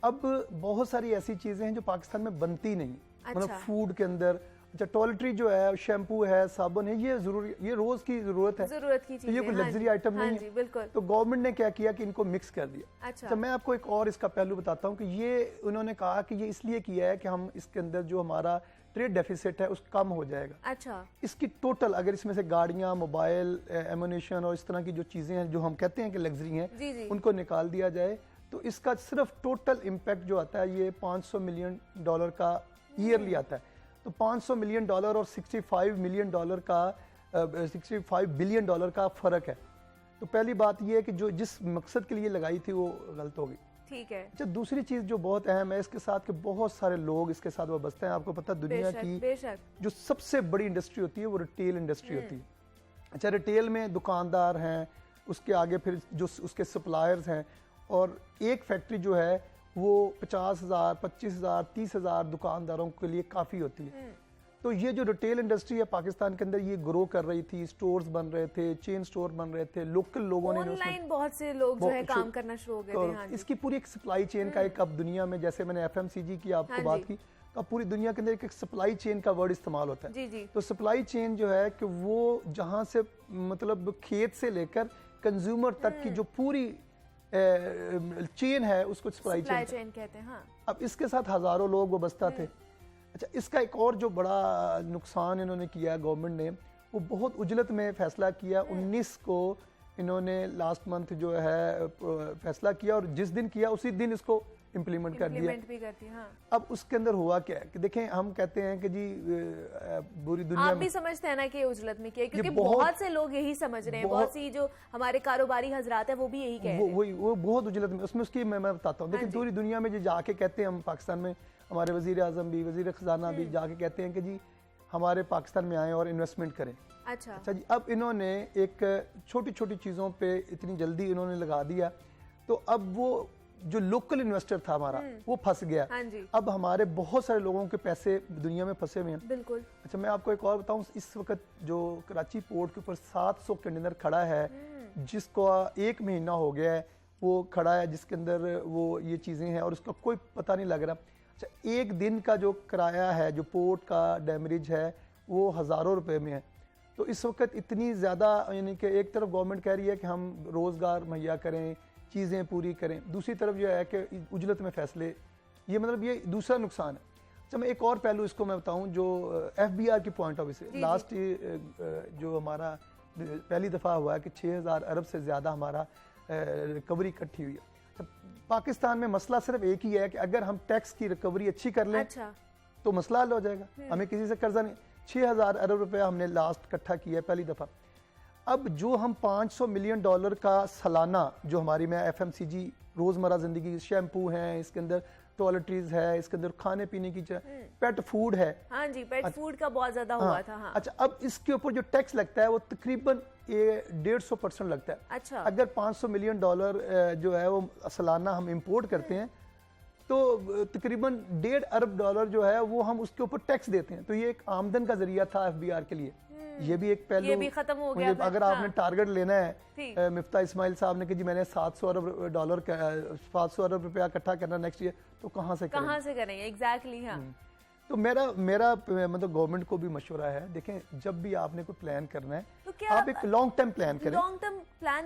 अब बहुत सारी ऐसी चीज़ें हैं जो पाकिस्तान में बनती नहीं, मतलब फूड के अंदर। अच्छा, टॉयलेटरी जो है, शैम्पू है, साबुन है, ये जरूरी, ये रोज की जरूरत है, की तो ये कोई लग्जरी आइटम नहीं है। बिल्कुल। तो गवर्नमेंट ने क्या किया कि इनको मिक्स कर दिया। अच्छा। तो मैं आपको एक और इसका पहलू बताता हूँ कि ये उन्होंने कहा कि ये इसलिए किया है कि हम इसके अंदर जो हमारा ट्रेड डेफिसिट है उस कम हो जाएगा। अच्छा। इसकी टोटल अगर इसमें से गाड़ियाँ, मोबाइल, एमुनेशन और इस तरह की जो चीज़ें हैं जो हम कहते हैं कि लग्जरी हैं, उनको निकाल दिया जाए, तो इसका सिर्फ टोटल इम्पैक्ट जो आता है ये $500 मिलियन का ईयरली आता है। तो $500 मिलियन और $65 मिलियन का $65 बिलियन का फ़र्क है। तो पहली बात ये है कि जो जिस मकसद के लिए लगाई थी वो गलत हो गई। ठीक है। अच्छा, दूसरी चीज़ जो बहुत अहम है इसके साथ कि बहुत सारे लोग इसके साथ वाबस्ते हैं। आपको पता है दुनिया की जो सबसे बड़ी इंडस्ट्री होती है वो रिटेल इंडस्ट्री होती है। अच्छा, रिटेल में दुकानदार हैं, उसके आगे फिर जो उसके सप्लायर्स हैं, और एक फैक्ट्री जो है वो 50,000, 25,000, 30,000 दुकानदारों के लिए काफ़ी होती है। तो ये जो रिटेल इंडस्ट्री है पाकिस्तान के अंदर ये ग्रो कर रही थी, स्टोर्स बन रहे थे, चेन स्टोर बन रहे थे, लोकल लोगों ने ऑनलाइन बहुत से लोग जो है काम करना शुरू हो गए थे। हाँ जी। इसकी पूरी एक सप्लाई चेन का एक अब दुनिया में, जैसे मैंने FMCG की आपको बात की, तो पूरी दुनिया के अंदर एक सप्लाई चेन का वर्ड इस्तेमाल होता है। जी। तो सप्लाई चेन जो है कि वो जहाँ से मतलब खेत से लेकर कंज्यूमर तक की जो पूरी चेन है उसको सप्लाई चेन कहते हैं। हाँ। अब इसके साथ हजारों लोग वाबस्ता थे। अच्छा, इसका एक और जो बड़ा नुकसान इन्होंने किया गवर्नमेंट ने, वो बहुत उजलत में फैसला किया। 19 को इन्होंने लास्ट मंथ जो है फैसला किया, और जिस दिन किया उसी दिन इसको इम्प्लीमेंट कर दिया। भी करती, हाँ। अब उसके अंदर हुआ क्या है कि देखें, हम कहते हैं कि जी पूरी दुनिया आप भी समझते हैं ना कि उजलत में किया, क्योंकि बहुत से लोग यही समझ रहे हैं, बहुत सी जो हमारे कारोबारी हजरात है वो भी यही कह रहे हैं। वो बहुत उजलत में, उसमें उसकी मैं बताता हूँ। देखिए, पूरी दुनिया में जो जाके कहते हैं, हम पाकिस्तान में हमारे वजीर आजम भी, वजीर खजाना भी जाके कहते हैं कि जी हमारे पाकिस्तान में आए और इन्वेस्टमेंट करें। अच्छा जी, अब इन्होंने एक छोटी छोटी चीज़ों पे इतनी जल्दी इन्होंने लगा दिया, तो अब वो जो लोकल इन्वेस्टर था हमारा वो फंस गया। हाँ जी। अब हमारे बहुत सारे लोगों के पैसे दुनिया में फंसे हुए हैं। बिल्कुल। अच्छा, मैं आपको एक और बताऊं, इस वक्त जो कराची पोर्ट के ऊपर 700 कंटेनर खड़ा है, जिसको 1 महीना हो गया है वो खड़ा है, जिसके अंदर वो ये चीज़ें हैं और उसका कोई पता नहीं लग रहा। अच्छा, एक दिन का जो किराया है, जो पोर्ट का डैमरेज है, वो हज़ारों रुपए में है। तो इस वक्त इतनी ज़्यादा, यानी कि एक तरफ गवर्नमेंट कह रही है कि हम रोज़गार मुहैया करें, चीज़ें पूरी करें, दूसरी तरफ जो है कि उजलत में फैसले, ये मतलब ये दूसरा नुकसान है। अच्छा, मैं एक और पहलू इसको मैं बताऊं जो FBR की पॉइंट ऑफ व्यू से, लास्ट जो हमारा पहली दफ़ा हुआ है कि 6,000 अरब से ज़्यादा हमारा रिकवरी इकट्ठी हुई है। अच्छा, पाकिस्तान में मसला सिर्फ एक ही है कि अगर हम टैक्स की रिकवरी अच्छी कर लें तो मसला हल हो जाएगा, हमें किसी से कर्जा नहीं। 6,000 अरब रुपया हमने लास्ट इकट्ठा किया है पहली दफ़ा। अब जो हम $500 मिलियन का सालाना जो हमारी में FMCG रोज़मर्रा ज़िंदगी, शैम्पू हैं, इसके अंदर टॉयलेटरीज है, इसके अंदर खाने पीने की पेट फूड है। हाँ जी, पेट फूड का बहुत ज़्यादा हुआ था। हाँ। अच्छा, अब इसके ऊपर जो टैक्स लगता है वो तकरीबन ये 150% लगता है। अच्छा। अगर 500 मिलियन डॉलर जो है वो सालाना हम इंपोर्ट करते हैं तो तकरीबन 1.5 अरब डॉलर जो है वो हम उसके ऊपर टैक्स देते हैं। तो ये एक आमदन का जरिया था FBR के लिए। ये भी एक पहलू, ये भी खत्म हो गया। अगर आपने टारगेट लेना है, मिफ्ता इस्माइल साहब ने कि जी मैंने 700 अरब रुपया इकट्ठा करना नेक्स्ट ईयर, तो कहाँ से करेंगे? एग्जैक्टली। हाँ। तो मेरा मतलब गवर्नमेंट को भी मशवरा है, देखें जब भी आपने कोई प्लान करना है तो क्या आप एक लॉन्ग टर्म प्लान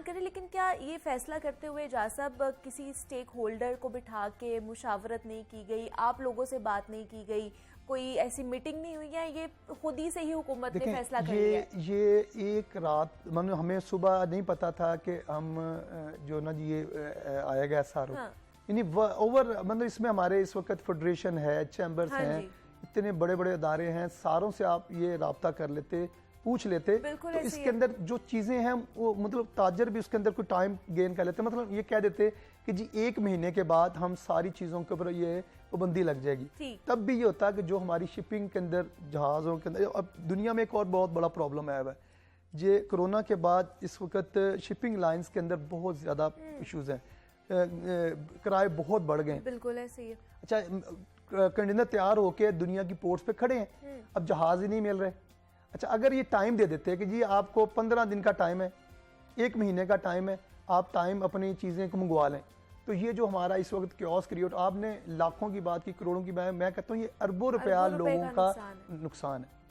करें। लेकिन क्या ये फैसला करते हुए साहब किसी स्टेक होल्डर को बिठा के मुशावरत नहीं की गई, आप लोगों से बात नहीं की गई, कोई ऐसी मीटिंग नहीं हुई है? ये खुद ही से ही हुकूमत ने फैसला कर लिया है? ये एक रात मतलब हमें सुबह नहीं पता था कि हम जो ना जी ये आएगा SRO। हाँ। यानी ओवर मतलब इसमें हमारे इस वक्त फेडरेशन है, चैम्बर्स हैं, इतने बड़े बड़े अदारे हैं, सारों से आप ये राब्ता कर लेते, पूछ लेते, तो इसके अंदर जो चीज़ें हैं वो मतलब ताजर भी उसके अंदर कोई टाइम गेन कर लेते, मतलब ये कह देते कि जी 1 महीने के बाद हम सारी चीज़ों के ऊपर ये पाबंदी लग जाएगी। तब भी ये होता है कि जो हमारी शिपिंग के अंदर, जहाज़ों के अंदर, अब दुनिया में एक और बहुत बड़ा प्रॉब्लम आया हुआ है, ये कोरोना के बाद इस वक्त शिपिंग लाइन्स के अंदर बहुत ज़्यादा इशूज़ हैं, किराए बहुत बढ़ गए। बिल्कुल ऐसे ही है। अच्छा, कंटेनर तैयार होके दुनिया की पोर्ट्स पे खड़े हैं, अब जहाज ही नहीं मिल रहे। अच्छा, अगर ये टाइम दे देते कि जी आपको 15 दिन का टाइम है, 1 महीने का टाइम है, आप टाइम अपनी चीज़ें को मंगवा लें, तो ये जो हमारा इस वक्त क्योस क्रिएट, आपने लाखों की बात की, करोड़ों की बात, मैं कहता हूँ ये अरबों रुपया लोगों का नुकसान है।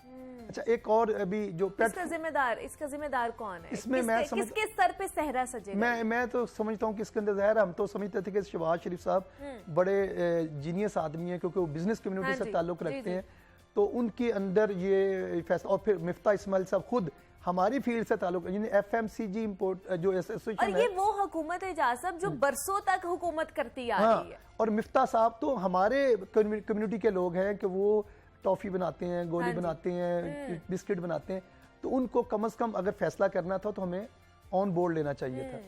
अच्छा, एक और अभी जो इसका जिम्मेदार कौन है? इसमें मैं किसके सर पे सहरा सजेगा? मैं तो समझता हूँ कि इसके अंदर ज़ाहिर, हम तो समझते थे कि शहबाज शरीफ साहब बड़े जीनियस आदमी हैं, क्योंकि वो बिजनेस कम्युनिटी से ताल्लुक रखते हैं, तो उनके अंदर ये फैसला, और फिर मिफ्ता इस्माइल साहब खुद हमारी फील्ड से ताल्लुक, यानी FMCG इंपोर्ट जो एसोसिएशन है, और ये वो हुकूमत है साहब जो बरसों तक हुकूमत करती आ रही है। और मिफ्ता साहब तो हमारे कम्युनिटी के लोग हैं कि वो टॉफी बनाते हैं, गोली बनाते हैं, बिस्किट बनाते हैं, तो उनको कम से कम अगर फैसला करना था तो हमें ऑन बोर्ड लेना चाहिए था।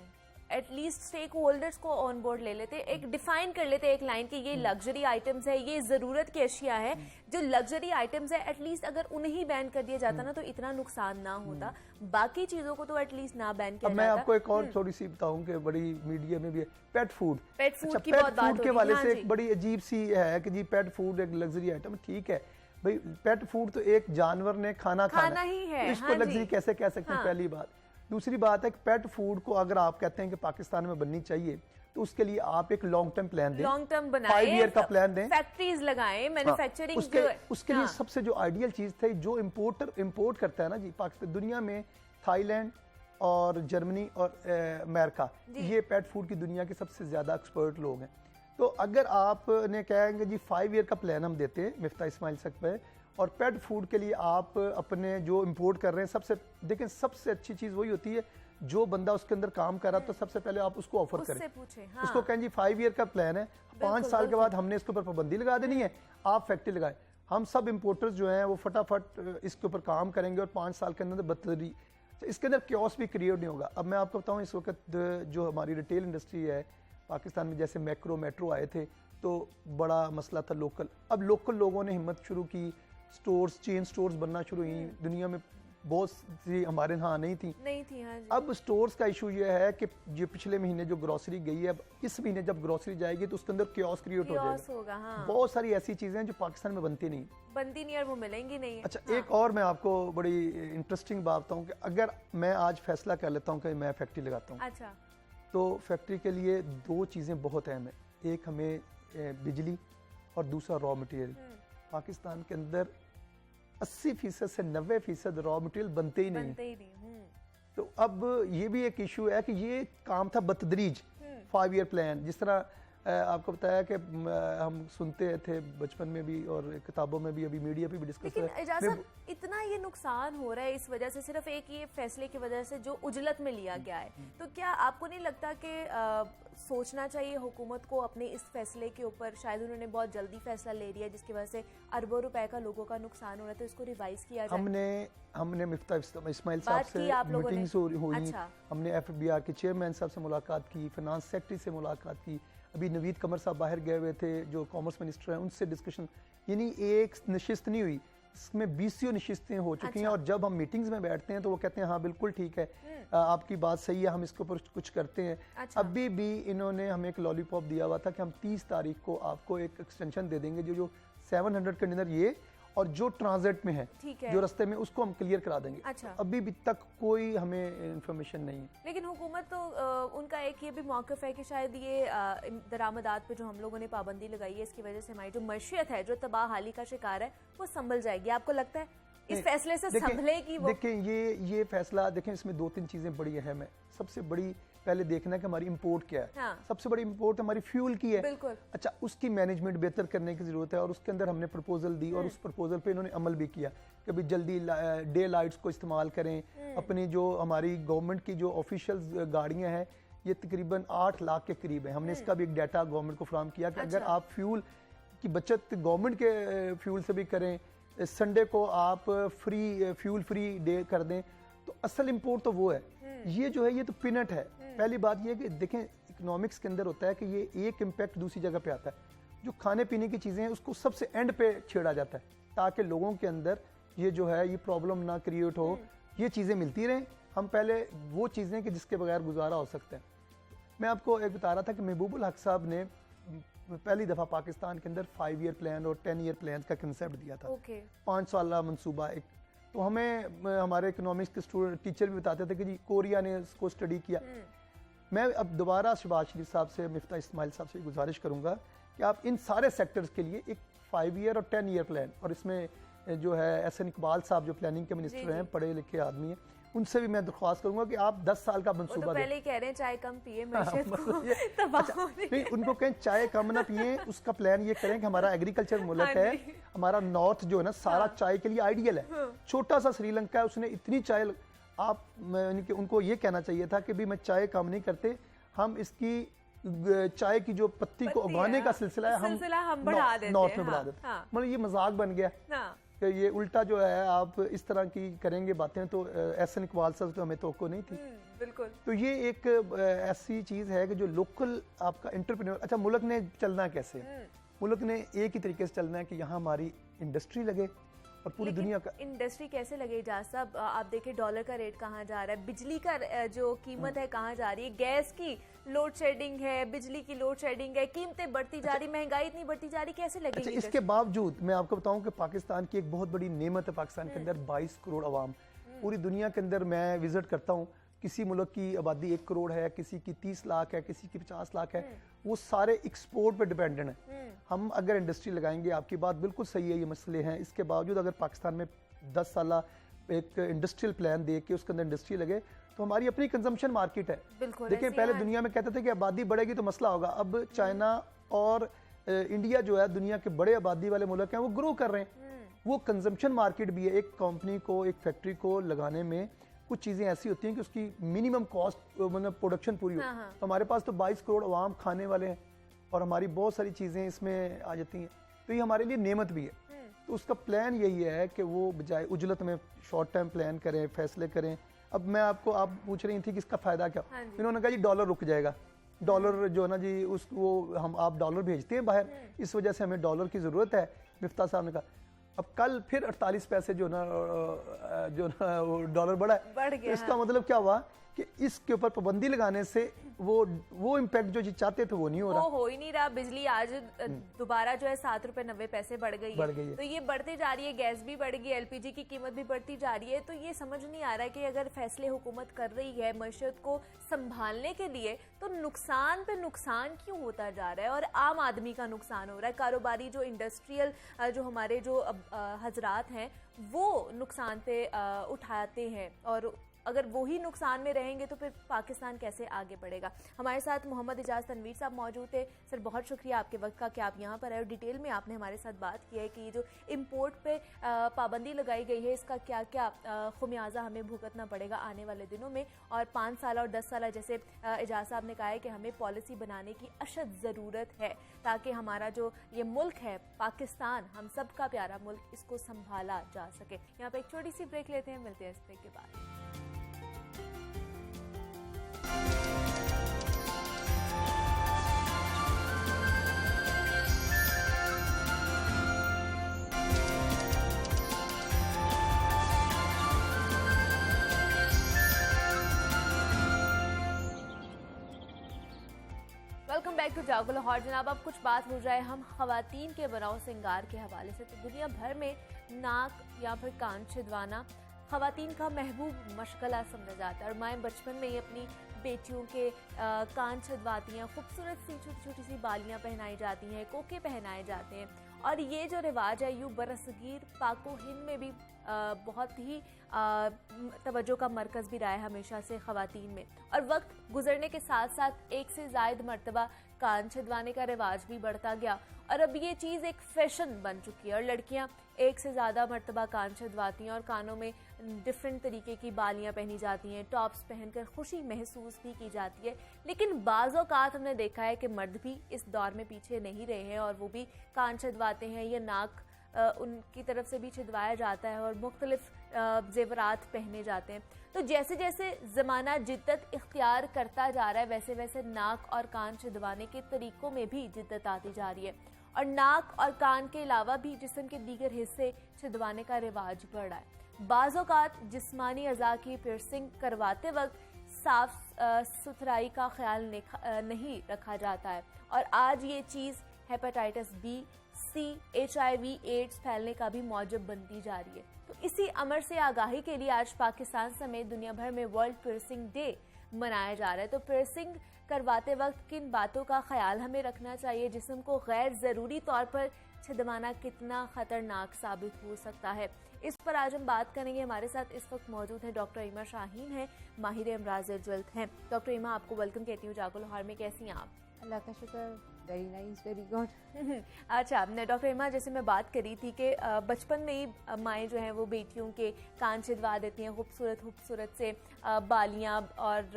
एटलीस्ट स्टेक होल्डर्स को ऑन बोर्ड ले लेते, एक डिफाइन कर लेते एक लाइन की ये लग्जरी आइटम्स है, ये जरूरत की अशिया है, जो लग्जरी आइटम्स है एटलीस्ट अगर उन्हें ही बैन कर दिया जाता ना तो इतना नुकसान ना होता, बाकी चीजों को तो एटलीस्ट ना बैन किया जाता। मैं आपको एक और थोड़ी सी बताऊं कि बड़ी मीडिया में भी है पेट फूड की बहुत बात के वाले से एक बड़ी अजीब सी है कि जी पेट फूड एक लग्जरी आइटम, ठीक है भाई, पेट फूड तो एक जानवर ने खाना ही है, इसको लग्जरी कैसे कह सकते हैं? पहली बात। दूसरी बात है कि पेट फूड को अगर आप कहते हैं कि पाकिस्तान में बननी चाहिए तो उसके लिए आप एक लॉन्ग टर्म प्लान दें, लॉन्ग टर्म बनाएं, 5 ईयर का प्लान दें, फैक्ट्रीज लगाएं, मैन्युफैक्चररिंग उसके लिए सबसे जो आइडियल चीज थी, जो इंपोर्ट करता है ना जी पाकिस्तान, दुनिया में थाईलैंड और जर्मनी और अमेरिका, ये पेट फूड की दुनिया के सबसे ज्यादा एक्सपर्ट लोग हैं। तो अगर आपने कहेंगे जी 5 ईयर का प्लान हम देते हैं मिफ्ता इस्माइल सक पे, और पेट फूड के लिए आप अपने जो इंपोर्ट कर रहे हैं, सबसे देखें सबसे अच्छी चीज़ वही होती है जो बंदा उसके अंदर काम कर रहा है, तो सबसे पहले आप उसको ऑफर करें, उसको कहें जी 5 ईयर का प्लान है, 5 साल के बाद हमने इसके ऊपर पाबंदी लगा देनी है, आप फैक्ट्री लगाएं। हम सब इंपोर्टर्स जो हैं वो फटाफट इसके ऊपर काम करेंगे और 5 साल के अंदर बदतरी, इसके अंदर क्योस भी क्रिएट नहीं होगा। अब मैं आपको बताऊँ, इस वक्त जो हमारी रिटेल इंडस्ट्री है पाकिस्तान में, जैसे मेट्रो आए थे तो बड़ा मसला था लोकल, अब लोकल लोगों ने हिम्मत शुरू की, स्टोर्स, चेन स्टोर्स बनना शुरू हुई, दुनिया में बहुत सी हमारे यहाँ नहीं थी। हाँ जी। अब स्टोर्स का इशू ये है कि जो पिछले महीने जो ग्रोसरी गई है, अब इस महीने जब ग्रोसरी जाएगी तो उसके अंदर क्योस क्रिएट हो जाएगा। हाँ। बहुत सारी ऐसी चीजें हैं जो पाकिस्तान में बनती नहीं और वो मिलेंगी नहीं। अच्छा, एक और मैं आपको बड़ी इंटरेस्टिंग बात बताऊँ कि अगर मैं आज फैसला कर लेता हूँ कि मैं फैक्ट्री लगाता हूँ, अच्छा, तो फैक्ट्री के लिए 2 चीजें बहुत अहम है, एक हमें बिजली और दूसरा रॉ मटेरियल। पाकिस्तान के अंदर 80% से 90% रॉ मटेरियल बनते ही नहीं। तो अब ये भी एक इशू है कि ये काम था बतदरीज 5 ईयर प्लान, जिस तरह आपको बताया कि हम सुनते थे बचपन में भी और किताबों में भी, अभी मीडिया पे भी डिस्कस हो रहा है। इतना ये नुकसान हो रहा है इस वजह से, सिर्फ एक ये फैसले की वजह से जो उजलत में लिया गया है, तो क्या आपको नहीं लगता कि सोचना चाहिए हुकूमत को अपने इस फैसले के ऊपर? शायद उन्होंने बहुत जल्दी फैसला ले लिया जिसकी वजह से अरबों रुपए का लोगों का नुकसान हो रहा है, तो इसको रिवाइज किया जाए। हमने मिफ्ता इस्माइल साहब से मीटिंग्स हुई, अच्छा। हमने FBR के चेयरमैन साहब से मुलाकात की, फाइनेंस सेक्रेटरी से मुलाकात की, अभी नवीद कमर साहब बाहर गए हुए थे जो कॉमर्स मिनिस्टर हैं, उनसे डिस्कशन, यानी एक नशिस्त नहीं हुई, इसमें 20 नशिस्तें हो चुकी हैं अच्छा। और जब हम मीटिंग्स में बैठते हैं तो वो कहते हैं हाँ बिल्कुल ठीक है, आपकी बात सही है, हम इसके ऊपर कुछ करते हैं। अच्छा। अभी भी इन्होंने हमें एक लॉलीपॉप दिया हुआ था कि हम 30 तारीख को आपको एक एक्सटेंशन दे देंगे, जो 700 कंटेनर ये और जो ट्रांजिट में है, ठीक है। जो रास्ते में, उसको हम क्लियर करा देंगे। अच्छा। अभी भी तक कोई हमें इंफॉर्मेशन नहीं है। लेकिन हुकूमत तो उनका एक ये भी मौक़िफ़ है कि शायद ये दरामदात पे जो हम लोगों ने पाबंदी लगाई है, इसकी वजह से हमारी जो मईशत है, जो तबाह हाली का शिकार है, वो संभल जाएगी। आपको लगता है इस फैसले से संभलेगी वो? देखें ये फैसला, देखें इसमें 2-3 चीज़ें बड़ी अहम है। सबसे बड़ी पहले देखना है कि हमारी इंपोर्ट क्या है। हाँ। सबसे बड़ी इंपोर्ट हमारी फ्यूल की है। बिल्कुल। अच्छा, उसकी मैनेजमेंट बेहतर करने की ज़रूरत है और उसके अंदर हमने प्रपोजल दी और उस प्रपोजल पे इन्होंने अमल भी किया कि अभी जल्दी डे लाइट्स को इस्तेमाल करें। अपनी जो हमारी गवर्नमेंट की जो ऑफिशियल गाड़ियाँ हैं, ये तकरीबन 8 लाख के करीब है। हमने इसका भी एक डाटा गवर्नमेंट को फराहम किया कि अगर आप फ्यूल की बचत गवर्नमेंट के फ्यूल से भी करें, संडे को आप फ्यूल फ्री डे कर दें, तो असल इंपोर्ट तो वो है। ये जो है ये तो पिनट है। पहली बात ये है कि देखें इकोनॉमिक्स के अंदर होता है कि ये एक इम्पैक्ट दूसरी जगह पे आता है। जो खाने पीने की चीज़ें हैं उसको सबसे एंड पे छेड़ा जाता है ताकि लोगों के अंदर ये जो है ये प्रॉब्लम ना क्रिएट हो, ये चीज़ें मिलती रहें। हम पहले वो चीज़ें कि जिसके बगैर गुजारा हो सकता है। मैं आपको एक बता रहा था कि महबूबुल हक साहब ने पहली दफ़ा पाकिस्तान के अंदर 5 ईयर प्लान और 10 ईयर प्लान का कंसेप्ट दिया था। 5 साल मनसूबा एक। तो हमें हमारे इकोनॉमिक्स के स्टूडेंट टीचर भी बताते थे कि जी कोरिया ने इसको स्टडी किया। मैं अब दोबारा शहबाज शरीफ साहब से, मिफ्ता इस्माइल साहब से गुजारिश करूंगा कि आप इन सारे सेक्टर्स के लिए एक 5 ईयर और 10 ईयर प्लान, और इसमें जो है एहसन इकबाल साहब जो प्लानिंग के मिनिस्टर हैं, पढ़े लिखे आदमी हैं, उनसे भी मैं दरख्वास्त करूंगा कि आप 10 साल का मनसूबा दें। पहले ही कह रहे हैं चाय कम पिए, मैशत को तबाह होने नहीं, उनको कहें चाय कम ना पिए, उसका प्लान ये करें कि हमारा एग्रीकल्चर मुल्क है, हमारा नॉर्थ जो है ना सारा चाय के लिए आइडियल है। छोटा सा श्रीलंका है, उसने इतनी चाय, आप उनको ये कहना चाहिए था कि भी मैं चाय कम नहीं करते, हम इसकी चाय की जो पत्ती को उगाने का सिलसिला है हम बढ़ा देते नॉर्थ में बढ़ा देते। मतलब ये मजाक बन गया कि ये उल्टा जो है आप इस तरह की करेंगे बातें, तो एहसन इकबाल साहब तो हमें तवक्को नहीं थी। बिल्कुल। तो ये एक ऐसी चीज़ है कि जो लोकल आपका एंटरप्रेन्योर, अच्छा मुल्क ने चलना कैसे, मुल्क ने एक ही तरीके से चलना है कि यहाँ हमारी इंडस्ट्री लगे और पूरी दुनिया का इंडस्ट्री कैसे लगे इजाज़ साहब? आप देखिए डॉलर का रेट कहाँ जा रहा है, बिजली का जो कीमत है कहाँ जा रही है, गैस की लोड शेडिंग है, बिजली की लोड शेडिंग है, कीमतें बढ़ती जा रही, महंगाई इतनी बढ़ती जा रही, कैसे लगेगी? अच्छा, इसके बावजूद मैं आपको बताऊं कि पाकिस्तान की एक बहुत बड़ी नेमत है, पाकिस्तान के अंदर 22 करोड़ अवाम। पूरी दुनिया के अंदर मैं विजिट करता हूँ, किसी मुल्क की आबादी 1 करोड़ है, किसी की 30 लाख है, किसी की 50 लाख है, वो सारे एक्सपोर्ट पे डिपेंडेंट हैं। हम अगर इंडस्ट्री लगाएंगे, आपकी बात बिल्कुल सही है, ये मसले हैं, इसके बावजूद अगर पाकिस्तान में 10 साल एक इंडस्ट्रियल प्लान दे के उसके अंदर इंडस्ट्री लगे तो हमारी अपनी कंजम्पशन मार्केट है। देखिए पहले दुनिया में कहते थे कि आबादी बढ़ेगी तो मसला होगा, अब चाइना और इंडिया जो है दुनिया के बड़े आबादी वाले मुल्क हैं, वो ग्रो कर रहे हैं, वो कंजम्पशन मार्केट भी है। एक कंपनी को, एक फैक्ट्री को लगाने में कुछ चीज़ें ऐसी होती हैं कि उसकी मिनिमम कॉस्ट मतलब प्रोडक्शन पूरी हो। तो हमारे पास तो 22 करोड़ अवाम खाने वाले हैं और हमारी बहुत सारी चीज़ें इसमें आ जाती हैं, तो ये हमारे लिए नेमत भी है। तो उसका प्लान यही है कि वो बजाय उजलत में शॉर्ट टर्म प्लान करें, फैसले करें। अब मैं आपको, आप पूछ रही थी कि इसका फ़ायदा क्या, इन्होंने कहा जी डॉलर रुक जाएगा, डॉलर जो है ना जी वो हम आप डॉलर भेजते हैं बाहर, इस वजह से हमें डॉलर की ज़रूरत है। मिफ्ता साहब ने कहा अब कल फिर 48 पैसे जो ना डॉलर बढ़ा है, इसका मतलब क्या हुआ कि इसके ऊपर पाबंदी लगाने से वो इम्पैक्ट जो चाहते थे वो नहीं हो रहा, वो हो ही नहीं रहा। बिजली आज दोबारा जो है 7 रुपए 90 पैसे बढ़ गई है। तो ये बढ़ती जा रही है, गैस भी बढ़ गई, एलपीजी की कीमत भी बढ़ती जा रही है। तो ये समझ नहीं आ रहा है कि अगर फैसले हुकूमत कर रही है मईशत को संभालने के लिए, तो नुकसान पे नुकसान क्यों होता जा रहा है और आम आदमी का नुकसान हो रहा है। कारोबारी जो इंडस्ट्रियल जो हमारे जो हजरात हैं वो नुकसान पे उठाते हैं, और अगर वो ही नुकसान में रहेंगे तो फिर पाकिस्तान कैसे आगे बढ़ेगा। हमारे साथ मोहम्मद इजाज़ तनवीर साहब मौजूद थे। सर बहुत शुक्रिया आपके वक्त का कि आप यहाँ पर आए और डिटेल में आपने हमारे साथ बात की है कि जो इम्पोर्ट पे पाबंदी लगाई गई है इसका क्या क्या खुमियाजा हमें भुगतना पड़ेगा आने वाले दिनों में, और 5 साल और 10 साल जैसे इजाज़ साहब ने कहा है कि हमें पॉलिसी बनाने की अशद ज़रूरत है ताकि हमारा जो ये मुल्क है पाकिस्तान, हम सब का प्यारा मुल्क, इसको संभाला जा सके। यहाँ पर एक छोटी सी ब्रेक लेते हैं, मिलते हैं इस ब्रेक के बाद। वेलकम बैक टू जागो लाहौर। जनाब, अब कुछ बात हो जाए हम खवातीन के बनाव सिंगार के हवाले से, तो दुनिया भर में नाक या फिर कान छिदवाना खवातीन का महबूब मशगला समझा जाता है और माएँ बचपन में ही अपनी बेटियों के कान छिदवाती हैं। खूबसूरत सी छोटी छोटी सी बालियाँ पहनाई जाती हैं, कोके पहनाए जाते हैं और ये जो रिवाज है यूँ बरसगीर पाको हिंद में भी बहुत ही तवज्जो का मरकज़ भी रहा है हमेशा से ख़वातीन में। और वक्त गुजरने के साथ साथ एक से ज़ायद मरतबा कान छिदवाने का रिवाज भी बढ़ता गया और अब ये चीज़ एक फैशन बन चुकी है और लड़कियां एक से ज़्यादा मरतबा कान छिदवाती हैं और कानों में डिफरेंट तरीके की बालियां पहनी जाती हैं, टॉप्स पहनकर खुशी महसूस भी की जाती है। लेकिन बाज़ औक़ात हमने देखा है कि मर्द भी इस दौर में पीछे नहीं रहे हैं और वो भी कान छिदवाते हैं या नाक उनकी तरफ से भी छिदवाया जाता है और मुख्तलिफ जेवरात पहने जाते हैं। तो जैसे जैसे ज़माना जिद्दत इख्तियार करता जा रहा है वैसे वैसे नाक और कान छिदवाने के तरीक़ों में भी जिद्दत आती जा रही है और नाक और कान के अलावा भी जिस्म के दीगर हिस्से छिदवाने का रिवाज बढ़ रहा है। बाज़ औक़ात जिस्मानी अज़ा की पियर्सिंग करवाते वक्त साफ सुथराई का ख्याल नहीं रखा जाता है और आज ये चीज़ हेपेटाइटिस बी, सी, HIV, एड्स फैलने का भी मौजब बनती जा रही है। तो इसी अमर से आगाही के लिए आज पाकिस्तान समेत दुनिया भर में वर्ल्ड पियर्सिंग डे मनाया जा रहा है। तो पियर्सिंग करवाते वक्त किन बातों का ख्याल हमें रखना चाहिए, जिस्म को गैर ज़रूरी तौर पर छिदवाना कितना ख़तरनाक साबित हो सकता है, इस पर आज हम बात करेंगे। हमारे साथ इस वक्त मौजूद हैं डॉक्टर ईमा शाहीन हैं, माहिर अमराज़ जल्द हैं। डॉक्टर ईमा, आपको वेलकम कहती हूँ जागो लाहौर में। कैसी हैं आप? अल्लाह का शुक्र, वेरी नाइस, वेरी गुड। अच्छा, आपने डॉक्टर ईमा जैसे मैं बात करी थी कि बचपन में ही माएँ जो हैं वो बेटियों के कान छिदवा देती हैं, खूबसूरत से बालियाँ और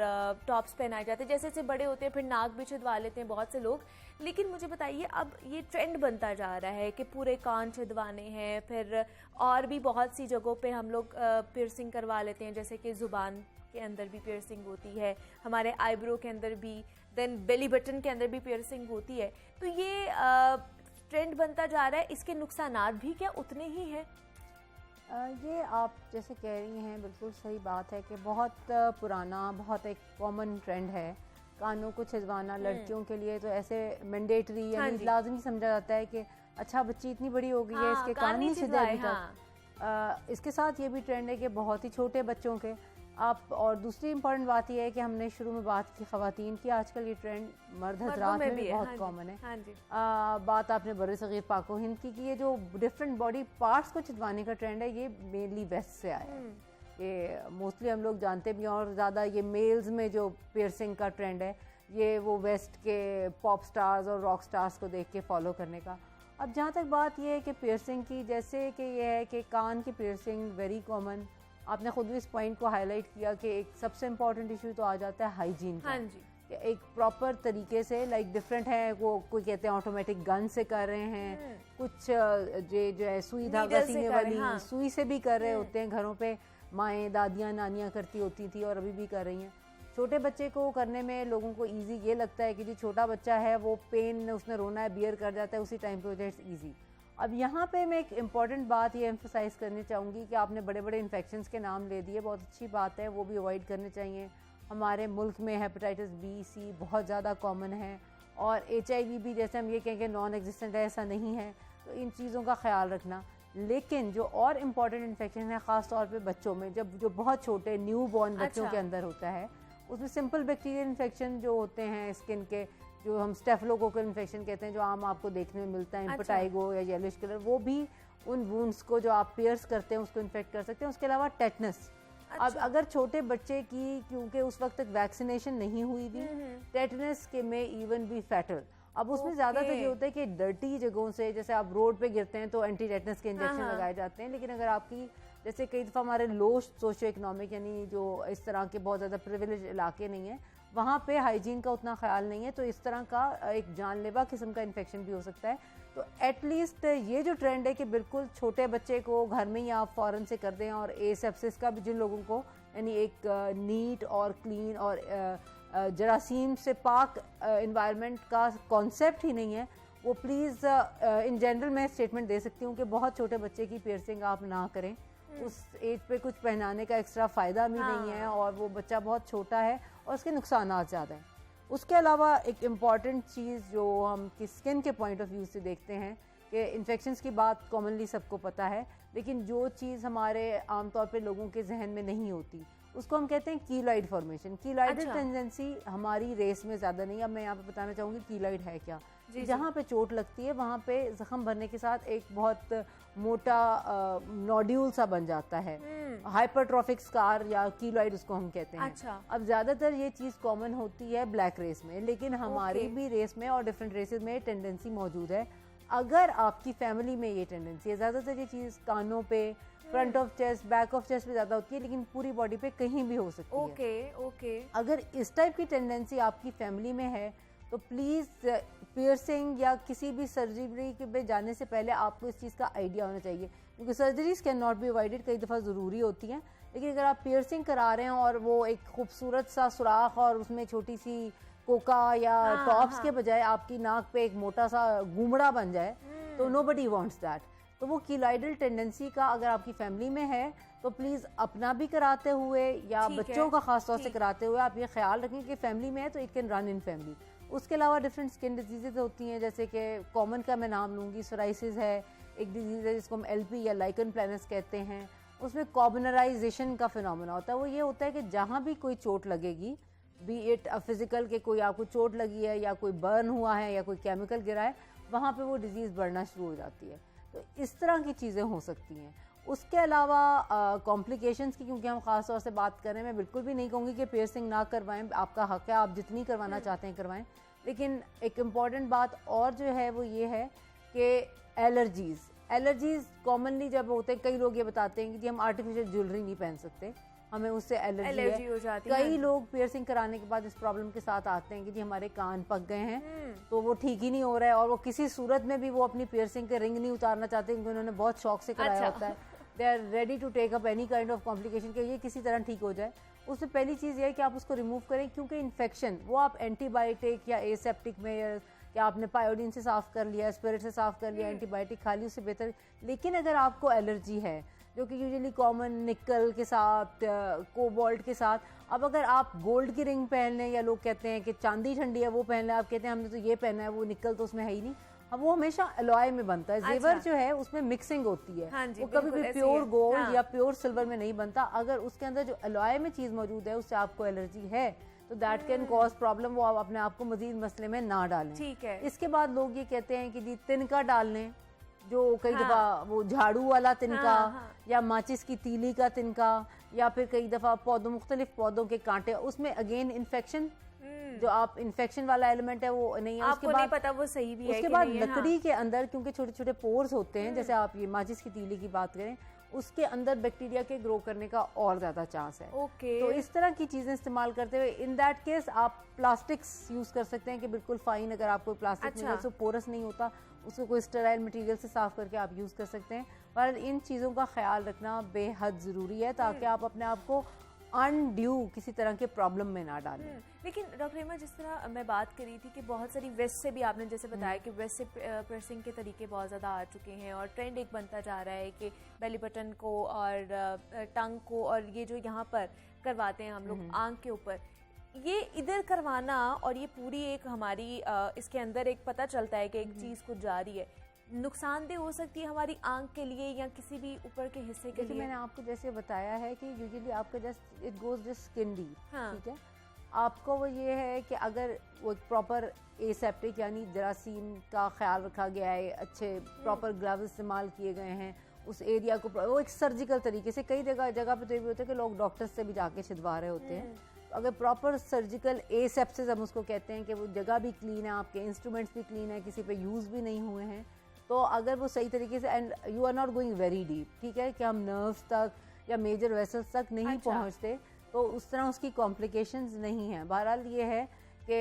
टॉप्स पहनाए जाते हैं। जैसे जैसे बड़े होते हैं फिर नाक भी छिदवा लेते हैं बहुत से लोग। लेकिन मुझे बताइए, अब ये ट्रेंड बनता जा रहा है कि पूरे कान छिदवाने हैं, फिर और भी बहुत सी जगहों पे हम लोग पियर्सिंग करवा लेते हैं, जैसे कि ज़ुबान के अंदर भी पियर्सिंग होती है, हमारे आईब्रो के अंदर भी, देन बेली बटन के अंदर भी पियर्सिंग होती है। तो ये ट्रेंड बनता जा रहा है, इसके नुकसानात भी क्या उतने ही हैं? ये आप जैसे कह रही हैं बिल्कुल सही बात है कि बहुत पुराना, बहुत एक कॉमन ट्रेंड है कानों को छिदवाना लड़कियों के लिए। तो ऐसे मैंडेटरी यानी लाजमी समझा जाता है कि अच्छा बच्ची इतनी बड़ी हो गई है, इसके कान नहीं छिदे अभी तक। इसके साथ ये भी ट्रेंड है कि बहुत ही छोटे बच्चों के आप, और दूसरी इम्पॉर्टेंट बात यह है कि हमने शुरू में बात की ख़वातीन की, आजकल ये ट्रेंड मर्द हजरात में भी बहुत कॉमन है। बात आपने बरसगीर पाको हिंद की कि ये जो डिफरेंट बॉडी पार्ट्स को छिदवाने का ट्रेंड है ये मेनली वेस्ट से आया है। ये मोस्टली हम लोग जानते भी हैं और ज़्यादा ये मेल्स में जो पियर्सिंग का ट्रेंड है ये वो वेस्ट के पॉप स्टार्स और रॉक स्टार्स को देख के फॉलो करने का। अब जहाँ तक बात ये है कि पियर्सिंग की, जैसे कि ये है कि कान की पियर्सिंग वेरी कॉमन, आपने खुद भी इस पॉइंट को हाईलाइट किया कि एक सबसे इम्पॉर्टेंट इशू तो आ जाता है हाइजीन का। एक प्रॉपर तरीके से लाइक डिफरेंट है, वो कोई कहते हैं ऑटोमेटिक गन से कर रहे हैं, कुछ जो है सुई धागा सीने वाली सुई से भी कर रहे होते हैं, घरों पे माएँ दादियाँ नानियाँ करती होती थी और अभी भी कर रही हैं। छोटे बच्चे को करने में लोगों को ईजी ये लगता है कि जो छोटा बच्चा है वो पेन उसने रोना है, बियर कर जाता है उसी टाइम पे, इट्स ईजी। अब यहाँ पे मैं एक इम्पॉर्टेंट बात ये एम्फोसाइज़ करनी चाहूँगी कि आपने बड़े बड़े इन्फेक्शंस के नाम ले दिए, बहुत अच्छी बात है, वो भी अवॉइड करने चाहिए। हमारे मुल्क में हेपेटाइटिस बी, सी बहुत ज़्यादा कॉमन है और HIV भी, जैसे हम ये कहेंगे नॉन एग्जिस्टेंट है, ऐसा नहीं है। तो इन चीज़ों का ख्याल रखना। लेकिन जो और इम्पॉर्टेंट इन्फेक्शन है ख़ास तौर पे बच्चों में, जब जो बहुत छोटे न्यू बॉर्न बच्चों के अंदर होता है, उसमें सिंपल बैक्टीरियल इन्फेक्शन जो होते हैं स्किन के, जो हम स्टेफिलोकोकल इन्फेक्शन कहते हैं, जो आम आपको देखने में मिलता है, इम्पेटाइगो या येलोइश कलर, वो भी उन वुंड्स को जो आप पियर्स करते हैं उसको इन्फेक्ट कर सकते हैं। उसके अलावा टेटनस। अब अगर छोटे बच्चे की, क्योंकि उस वक्त तक वैक्सीनेशन नहीं हुई थी, टेटनस के में इवन भी फैटल। अब उसमें ज़्यादातर ये होता है कि डर्टी जगहों से, जैसे आप रोड पे गिरते हैं तो एंटी टेटनस के इंजेक्शन लगाए जाते हैं। लेकिन अगर आपकी, जैसे कई दफ़ा हमारे लो सोशो इकनॉमिक यानी जो इस तरह के बहुत ज़्यादा प्रिविलेज इलाके नहीं हैं, वहाँ पे हाइजीन का उतना ख्याल नहीं है, तो इस तरह का एक जानलेवा किस्म का इन्फेक्शन भी हो सकता है। तो एटलीस्ट ये जो ट्रेंड है कि बिल्कुल छोटे बच्चे को घर में ही आप फ़ौरन से कर दें, और एसेप्सिस का भी जिन लोगों को यानी एक नीट और क्लीन और जरासीम से पाक इन्वायरमेंट का कॉन्सेप्ट ही नहीं है, वो प्लीज़ इन जनरल मैं स्टेटमेंट दे सकती हूँ कि बहुत छोटे बच्चे की पियर्सिंग आप ना करें। उस एज पे कुछ पहनाने का एक्स्ट्रा फ़ायदा भी नहीं है और वो बच्चा बहुत छोटा है और उसके नुकसानात ज़्यादा हैं। उसके अलावा एक इम्पॉर्टेंट चीज़ जो हम स्किन के पॉइंट ऑफ व्यू से देखते हैं कि इन्फेक्शंस की बात कॉमनली सबको पता है, लेकिन जो चीज़ हमारे आमतौर पे लोगों के जहन में नहीं होती उसको हम कहते हैं कीलॉइड फॉर्मेशन। कीलॉइडल अच्छा। टेंडेंसी हमारी रेस में ज़्यादा नहीं। अब मैं यहाँ पे बताना चाहूँगी कीलॉइड है क्या। जी, जहाँ पे चोट लगती है वहाँ पे जख्म भरने के साथ एक बहुत मोटा नोड्यूल सा बन जाता है, हाइपरट्रॉफिक स्कार या कीलॉइड उसको हम कहते हैं। अच्छा। अब ज़्यादातर ये चीज़ कॉमन होती है ब्लैक रेस में, लेकिन हमारी ओके। भी रेस में और डिफरेंट रेसेस में टेंडेंसी मौजूद है। अगर आपकी फैमिली में ये टेंडेंसी है, ज़्यादातर ये चीज़ कानों पे, front of chest, back of chest पे ज़्यादा होती है, लेकिन पूरी बॉडी पे कहीं भी हो सकती है। Okay okay. अगर इस टाइप की टेंडेंसी आपकी फैमिली में है तो प्लीज़ पियर्सिंग या किसी भी सर्जरी पे जाने से पहले आपको इस चीज़ का आइडिया होना चाहिए, क्योंकि surgeries can not be avoided, कई दफ़ा ज़रूरी होती हैं। लेकिन अगर आप पियर्सिंग करा रहे हैं और वो एक खूबसूरत सा सुराख और उसमें छोटी सी कोका या हाँ, टॉप्स हाँ। के बजाय आपकी नाक पे एक मोटा सा घूमड़ा बन जाए तो नोबडी वांट्स दैट। तो वो कीलॉइडल टेंडेंसी का अगर आपकी फैमिली में है तो प्लीज़ अपना भी कराते हुए या ठीक है, बच्चों का खास तौर से ठीक। कराते हुए आप ये ख्याल रखें कि फैमिली में है तो it can run in family. उसके अलावा डिफरेंट स्किन डिजीज़ होती हैं, जैसे कि कॉमन का मैं नाम लूँगी, सोराइसिस है, एक डिजीज़ है जिसको हम एलपी या लाइकन प्लैनस कहते हैं। उसमें कॉर्बनराइजेशन का फिनोमेना होता है। वो ये होता है कि जहाँ भी कोई चोट लगेगी, बी इट फिजिकल के कोई आपको चोट लगी है या कोई बर्न हुआ है या कोई केमिकल गिरा है, वहाँ पे वो डिजीज़ बढ़ना शुरू हो जाती है। तो इस तरह की चीज़ें हो सकती हैं। उसके अलावा कॉम्प्लिकेशंस की क्योंकि हम ख़ास तौर से बात करें, मैं बिल्कुल भी नहीं कहूँगी कि पियर्सिंग ना करवाएं, आपका हक है, आप जितनी करवाना चाहते हैं करवाएं। लेकिन एक इम्पॉर्टेंट बात और जो है वो ये है कि एलर्जीज़ कॉमनली जब होते हैं, कई लोग ये बताते हैं कि जी हम आर्टिफिशियल ज्वेलरी नहीं पहन सकते, हमें उससे एलर्जी हो जाती है। है। कई लोग पियर्सिंग कराने के बाद इस प्रॉब्लम के साथ आते हैं कि जी हमारे कान पक गए हैं, तो वो ठीक ही नहीं हो रहा है, और वो किसी सूरत में भी वो अपनी पियर्सिंग के रिंग नहीं उतारना चाहते क्योंकि उन्होंने बहुत शौक से कराया अच्छा। होता है। They are ready to take up any kind of complication कि ये किसी तरह ठीक हो जाए। उससे पहली चीज़ ये है कि आप उसको रिमूव करें, क्योंकि इन्फेक्शन वो आप एंटीबायोटिक या एसेप्टिक में या आपने पायोडीन से साफ़ कर लिया, स्पिरिट से साफ़ कर लिया, एंटीबायोटिक खा ली, उससे बेहतर। लेकिन अगर आपको एलर्जी है जो कि यूजुअली कॉमन निकल के साथ, कोबाल्ट के साथ, अब अगर आप गोल्ड की रिंग पहन लें या लोग कहते हैं कि चांदी ठंडी है वो पहन लें, आप कहते हैं हमने तो ये पहना है, वो निकल तो उसमें है ही नहीं। अब वो हमेशा अलॉय में बनता है, जेवर अच्छा। जो है उसमें मिक्सिंग होती है, हाँ जी, वो कभी बिल्कुल भी ऐसे प्योर ही है। गोल्ड हाँ। या प्योर सिल्वर में नहीं बनता। अगर उसके अंदर जो अलॉय में चीज़ मौजूद है उससे आपको एलर्जी है तो दैट कैन कॉज प्रॉब्लम, वो आप अपने आप को मजीद मसले में ना डालें। ठीक है। इसके बाद लोग ये कहते हैं कि जी तिनका डाल लें, जो कई हाँ। दफ़ा वो झाड़ू वाला तिनका, हाँ। या माचिस की तीली का तिनका, या फिर कई दफ़ा पौधों, मुख्तलिफ पौधों के कांटे, उसमें अगेन इन्फेक्शन, जो आप इन्फेक्शन वाला एलिमेंट है वो नहीं है। उसके आपको नहीं बाद पता वो सही भी है उसके कि बाद नहीं है। लकड़ी के अंदर क्योंकि छोटे छोटे पोर्स होते हैं, जैसे आप ये माचिस की तीली की बात करें, उसके अंदर बैक्टीरिया के ग्रो करने का और ज़्यादा चांस है। ओके। तो इस तरह की चीज़ें इस्तेमाल करते हुए इन दैट केस आप प्लास्टिक्स यूज़ कर सकते हैं कि बिल्कुल फाइन, अगर आपको प्लास्टिक अच्छा। में पोरस नहीं होता उसको कोई स्टेराइल मटेरियल से साफ़ करके आप यूज़ कर सकते हैं। पर इन चीज़ों का ख्याल रखना बेहद ज़रूरी है ताकि आप अपने आप को अनड्यू किसी तरह के प्रॉब्लम में ना डालें। लेकिन डॉक्टर रीमा, जिस तरह मैं बात करी थी कि बहुत सारी वेस्ट से भी आपने जैसे बताया कि वेस्ट से पियर्सिंग के तरीके बहुत ज़्यादा आ चुके हैं और ट्रेंड एक बनता जा रहा है कि बेली बटन को और टंग को और ये जो यहाँ पर करवाते हैं हम लोग आंख के ऊपर, ये इधर करवाना और ये पूरी एक हमारी इसके अंदर एक पता चलता है कि एक चीज़ कुछ जा रही है, नुकसानदेह हो सकती है हमारी आंख के लिए या किसी भी ऊपर के हिस्से के देखिए लिए। मैंने आपको जैसे बताया है कि यूजुअली आपका just it goes just skin deep, हाँ। ठीक है। आपको वो ये है कि अगर वो प्रॉपर एसेप्टिक यानी जरासीम का ख्याल रखा गया है, अच्छे प्रॉपर ग्लव्स इस्तेमाल किए गए हैं, उस एरिया को वो एक सर्जिकल तरीके से, कई जगह पे तो ये भी होता है कि लोग डॉक्टर्स से भी जाके छिदवा रहे होते हैं। तो अगर प्रॉपर सर्जिकल एसेप्सिस हम उसको कहते हैं कि वो जगह भी क्लीन है, आपके इंस्ट्रूमेंट्स भी क्लीन है, किसी पे यूज़ भी नहीं हुए हैं, तो अगर वो सही तरीके से, and you are not going very deep, ठीक है, कि हम नर्व्स तक या मेजर वेसल्स तक नहीं अच्छा। पहुंचते, तो उस तरह उसकी कॉम्प्लिकेशंस नहीं हैं। बहरहाल ये है कि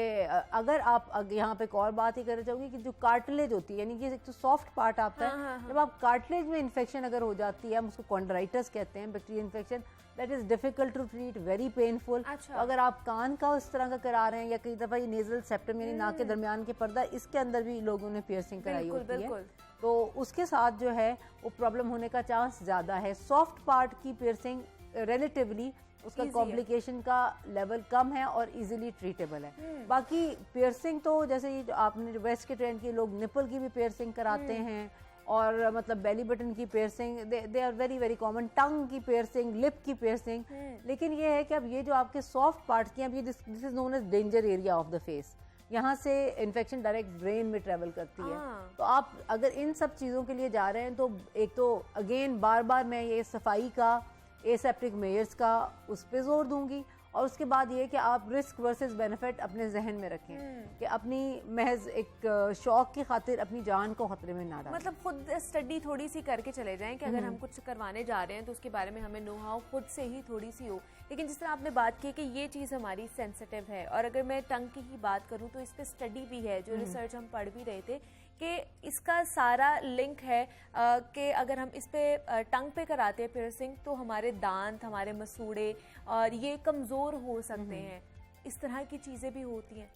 अगर आप यहाँ पे एक और बात ही करना चाहूँगी कि जो कार्टिलेज होती है, यानी कि एक तो सॉफ्ट पार्ट आता है, जब आप कार्टिलेज में इन्फेक्शन अगर हो जाती है, हम उसको कॉन्ड्राइटिस कहते हैं, bacterial infection, that is difficult to treat, very painful. अच्छा। तो अगर आप कान का उस तरह का करा रहे हैं या कई दफ़ा ये नेजल सेप्टम यानी नाक के दरमियान के पर्दा, इसके अंदर भी लोगों ने पियर्सिंग कराई बिल्कुल, होती है, बिल्कुल। तो उसके साथ जो है वो प्रॉब्लम होने का चांस ज़्यादा है। सॉफ्ट पार्ट की पियर्सिंग रिलेटिवली उसका Easy है। कॉम्प्लिकेशन का लेवल कम है और इजीली ट्रीटेबल है। बाकी पियर्सिंग तो जैसे ये जो आपने जो वेस्ट के ट्रेंड के लोग निपल की भी पियर्सिंग कराते हैं और मतलब बेली बटन की piercing, they are very very common, tongue की पियर्सिंग, लिप की पियर्सिंग। लेकिन ये है कि अब ये जो आपके सॉफ्ट पार्ट्स की, अब ये this is known as danger area of the face, यहाँ से इन्फेक्शन डायरेक्ट ब्रेन में ट्रेवल करती है। तो आप अगर इन सब चीज़ों के लिए जा रहे हैं तो एक तो अगेन बार बार मैं ये सफाई का, एसेप्टिक मेयर्स का उस पर जोर दूंगी, और उसके बाद ये कि आप रिस्क वर्सेस बेनिफिट अपने जहन में रखें कि अपनी महज एक शौक की खातिर अपनी जान को खतरे में ना डालें। मतलब खुद स्टडी थोड़ी सी करके चले जाएं कि अगर हम कुछ करवाने जा रहे हैं तो उसके बारे में हमें नो हाउ खुद से ही थोड़ी सी हो। लेकिन जिस तरह आपने बात की कि ये चीज़ हमारी सेंसिटिव है, और अगर मैं टंग की ही बात करूं तो इस पे स्टडी भी है, जो रिसर्च हम पढ़ भी रहे थे कि इसका सारा लिंक है कि अगर हम इस पे टंग पे कराते हैं पियर्सिंग तो हमारे दांत, हमारे मसूड़े और ये कमज़ोर हो सकते हैं। इस तरह की चीज़ें भी होती हैं।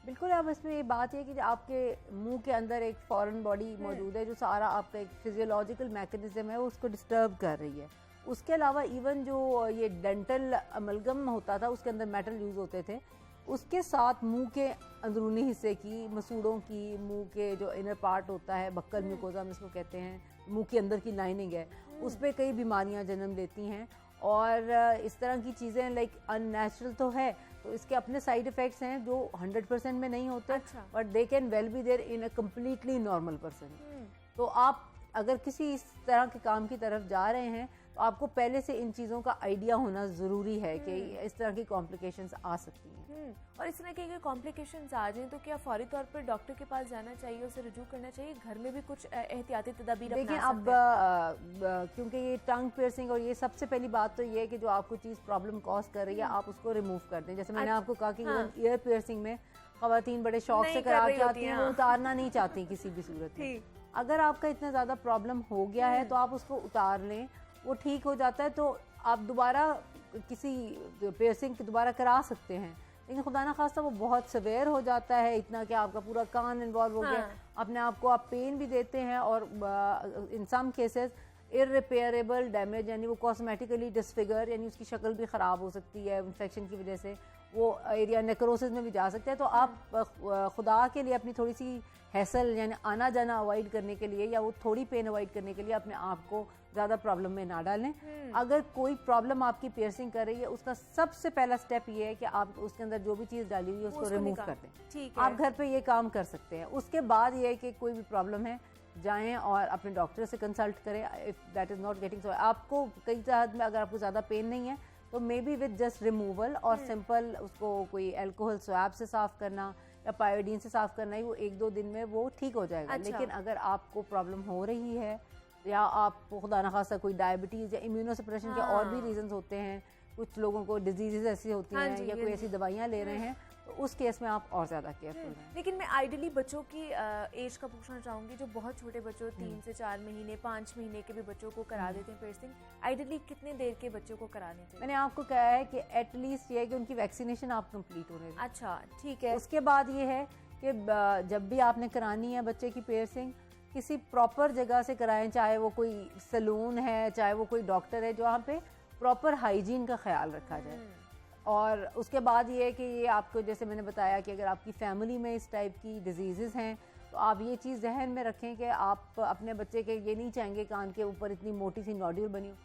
बिल्कुल। अब इसमें ये बात है कि आपके मुंह के अंदर एक फॉरेन बॉडी मौजूद है जो सारा आपका एक फिजियोलॉजिकल मैकेनिज्म है, वो उसको डिस्टर्ब कर रही है। उसके अलावा इवन जो ये डेंटल अमलगम होता था उसके अंदर मेटल यूज़ होते थे, उसके साथ मुंह के अंदरूनी हिस्से की, मसूड़ों की, मुंह के जो इनर पार्ट होता है, बक्कल म्यूकोजा हम इसको कहते हैं, मुंह के अंदर की लाइनिंग है, उस पर कई बीमारियां जन्म लेती हैं। और इस तरह की चीज़ें लाइक अननेचुरल तो है, तो इसके अपने साइड इफ़ेक्ट्स हैं जो 100% में नहीं होते, but they can well be there in a completely normal person. तो आप अगर किसी इस तरह के काम की तरफ जा रहे हैं तो आपको पहले से इन चीज़ों का आइडिया होना ज़रूरी है कि इस तरह की कॉम्प्लिकेशंस आ सकती हैं। और इस तरह के अगर कॉम्प्लिकेशंस आ जाएं तो क्या फौरी तौर पर डॉक्टर के पास जाना चाहिए, उसे रुजू करना चाहिए, घर में भी कुछ एहतियाती तदाबीर देखिए अपना अब सकते हैं? क्योंकि ये टंग पियर्सिंग और ये सबसे पहली बात तो ये है कि जो आपको चीज़ प्रॉब्लम कॉज कर रही है आप उसको रिमूव कर दें। जैसे मैंने आपको कहा कि ईयर पियर्सिंग में ख़वातीन बड़े शौक से करा के आती हैं, वो उतारना नहीं चाहती किसी भी सूरत में। अगर आपका इतना ज़्यादा प्रॉब्लम हो गया है तो आप उसको उतार लें, वो ठीक हो जाता है तो आप दोबारा किसी पियर्सिंग दोबारा करा सकते हैं। लेकिन खुदा ना खास्ता वो बहुत सवेयर हो जाता है, इतना कि आपका पूरा कान इन्वॉल्व हो गया, अपने आप को आप पेन भी देते हैं, और इन सम केसेस इररिपेयरेबल डैमेज, यानी वो कॉस्मेटिकली डिसफिगर, यानी उसकी शक्ल भी ख़राब हो सकती है इन्फेक्शन की वजह से, वो एरिया नेक्रोसिस में भी जा सकता है। तो आप खुदा के लिए अपनी थोड़ी सी हैसल यानी आना जाना अवॉइड करने के लिए, या वो थोड़ी पेन अवॉइड करने के लिए अपने आप को ज़्यादा प्रॉब्लम में ना डालें। अगर कोई प्रॉब्लम आपकी पियर्सिंग कर रही है, उसका सबसे पहला स्टेप ये है कि आप उसके अंदर जो भी चीज़ डाली हुई है उसको रिमूव कर दें। आप घर पे ये काम कर सकते हैं। उसके बाद ये है कि कोई भी प्रॉब्लम है जाएं और अपने डॉक्टर से कंसल्ट करें। If that is not getting so, आपको कई हद में अगर आपको ज़्यादा पेन नहीं है तो may be with just removal और सिंपल उसको कोई अल्कोहल स्वैब से साफ़ करना या पायोडीन से साफ़ करना ही, वो 1-2 दिन में वो ठीक हो जाएगा। लेकिन अगर आपको प्रॉब्लम हो रही है या आपको खुदा न खास्ता कोई डायबिटीज़ या इम्यूनोसप्रेशन के और भी रीजंस होते हैं, कुछ लोगों को डिजीज़ ऐसी होती हैं या कोई ऐसी दवाइयाँ ले रहे हैं, तो उस केस में आप और ज़्यादा केयरफुल रहें। लेकिन मैं आइडियली बच्चों की एज का पूछना चाहूँगी, जो बहुत छोटे बच्चों 3 से 4 महीने 5 महीने के भी बच्चों को करा देते हैं पियर्सिंग, आइडियली कितने देर के बच्चों को करानी चाहिए? मैंने आपको कहा है कि एटलीस्ट ये है कि उनकी वैक्सीनेशन आप कंप्लीट होने दें। अच्छा ठीक है। उसके बाद ये है कि जब भी आपने करानी है बच्चे की पियर्सिंग, किसी प्रॉपर जगह से कराएं, चाहे वो कोई सैलून है, चाहे वो कोई डॉक्टर है, जहाँ पे प्रॉपर हाइजीन का ख्याल रखा जाए। और उसके बाद ये है कि ये आपको, जैसे मैंने बताया कि अगर आपकी फैमिली में इस टाइप की डिजीज़ हैं तो आप ये चीज़ जहन में रखें कि आप अपने बच्चे के ये नहीं चाहेंगे कान के ऊपर इतनी मोटी सी नोड्यूल बनी हो।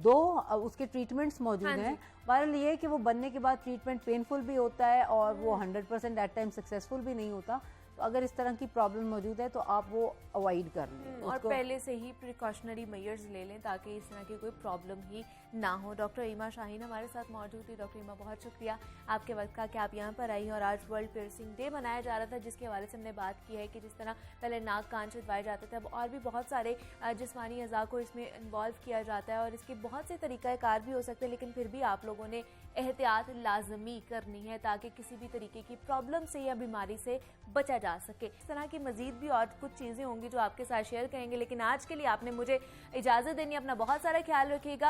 2 उसके ट्रीटमेंट्स मौजूद हैं। बहरहाल ये है कि वो बनने के बाद ट्रीटमेंट पेनफुल भी होता है और वो 100% एट टाइम सक्सेसफुल भी नहीं होता। तो अगर इस तरह की प्रॉब्लम मौजूद है तो आप वो अवॉइड कर लें और पहले से ही प्रिकॉशनरी मेजर्स ले लें ताकि इस तरह की कोई प्रॉब्लम ही ना हो। डॉक्टर ईमा शाहीन हमारे साथ मौजूद थी। डॉक्टर ईमा, बहुत शुक्रिया आपके वक्त का कि आप यहाँ पर आई हैं। और आज वर्ल्ड पियर्सिंग डे मनाया जा रहा था, जिसके हवाले से हमने बात की है कि जिस तरह पहले नाक कान छिदवाए जाते थे, अब और भी बहुत सारे जिस्मानी अज़ा को इसमें इन्वॉल्व किया जाता है और इसके बहुत से तरीक़ाकार भी हो सकते हैं, लेकिन फिर भी आप लोगों ने एहतियात लाजमी करनी है ताकि किसी भी तरीके की प्रॉब्लम से या बीमारी से बचा जा सके। इस तरह की मजीद भी और कुछ चीज़ें होंगी जो आपके साथ शेयर करेंगे, लेकिन आज के लिए आपने मुझे इजाज़त देनी है। अपना बहुत सारा ख्याल रखिएगा।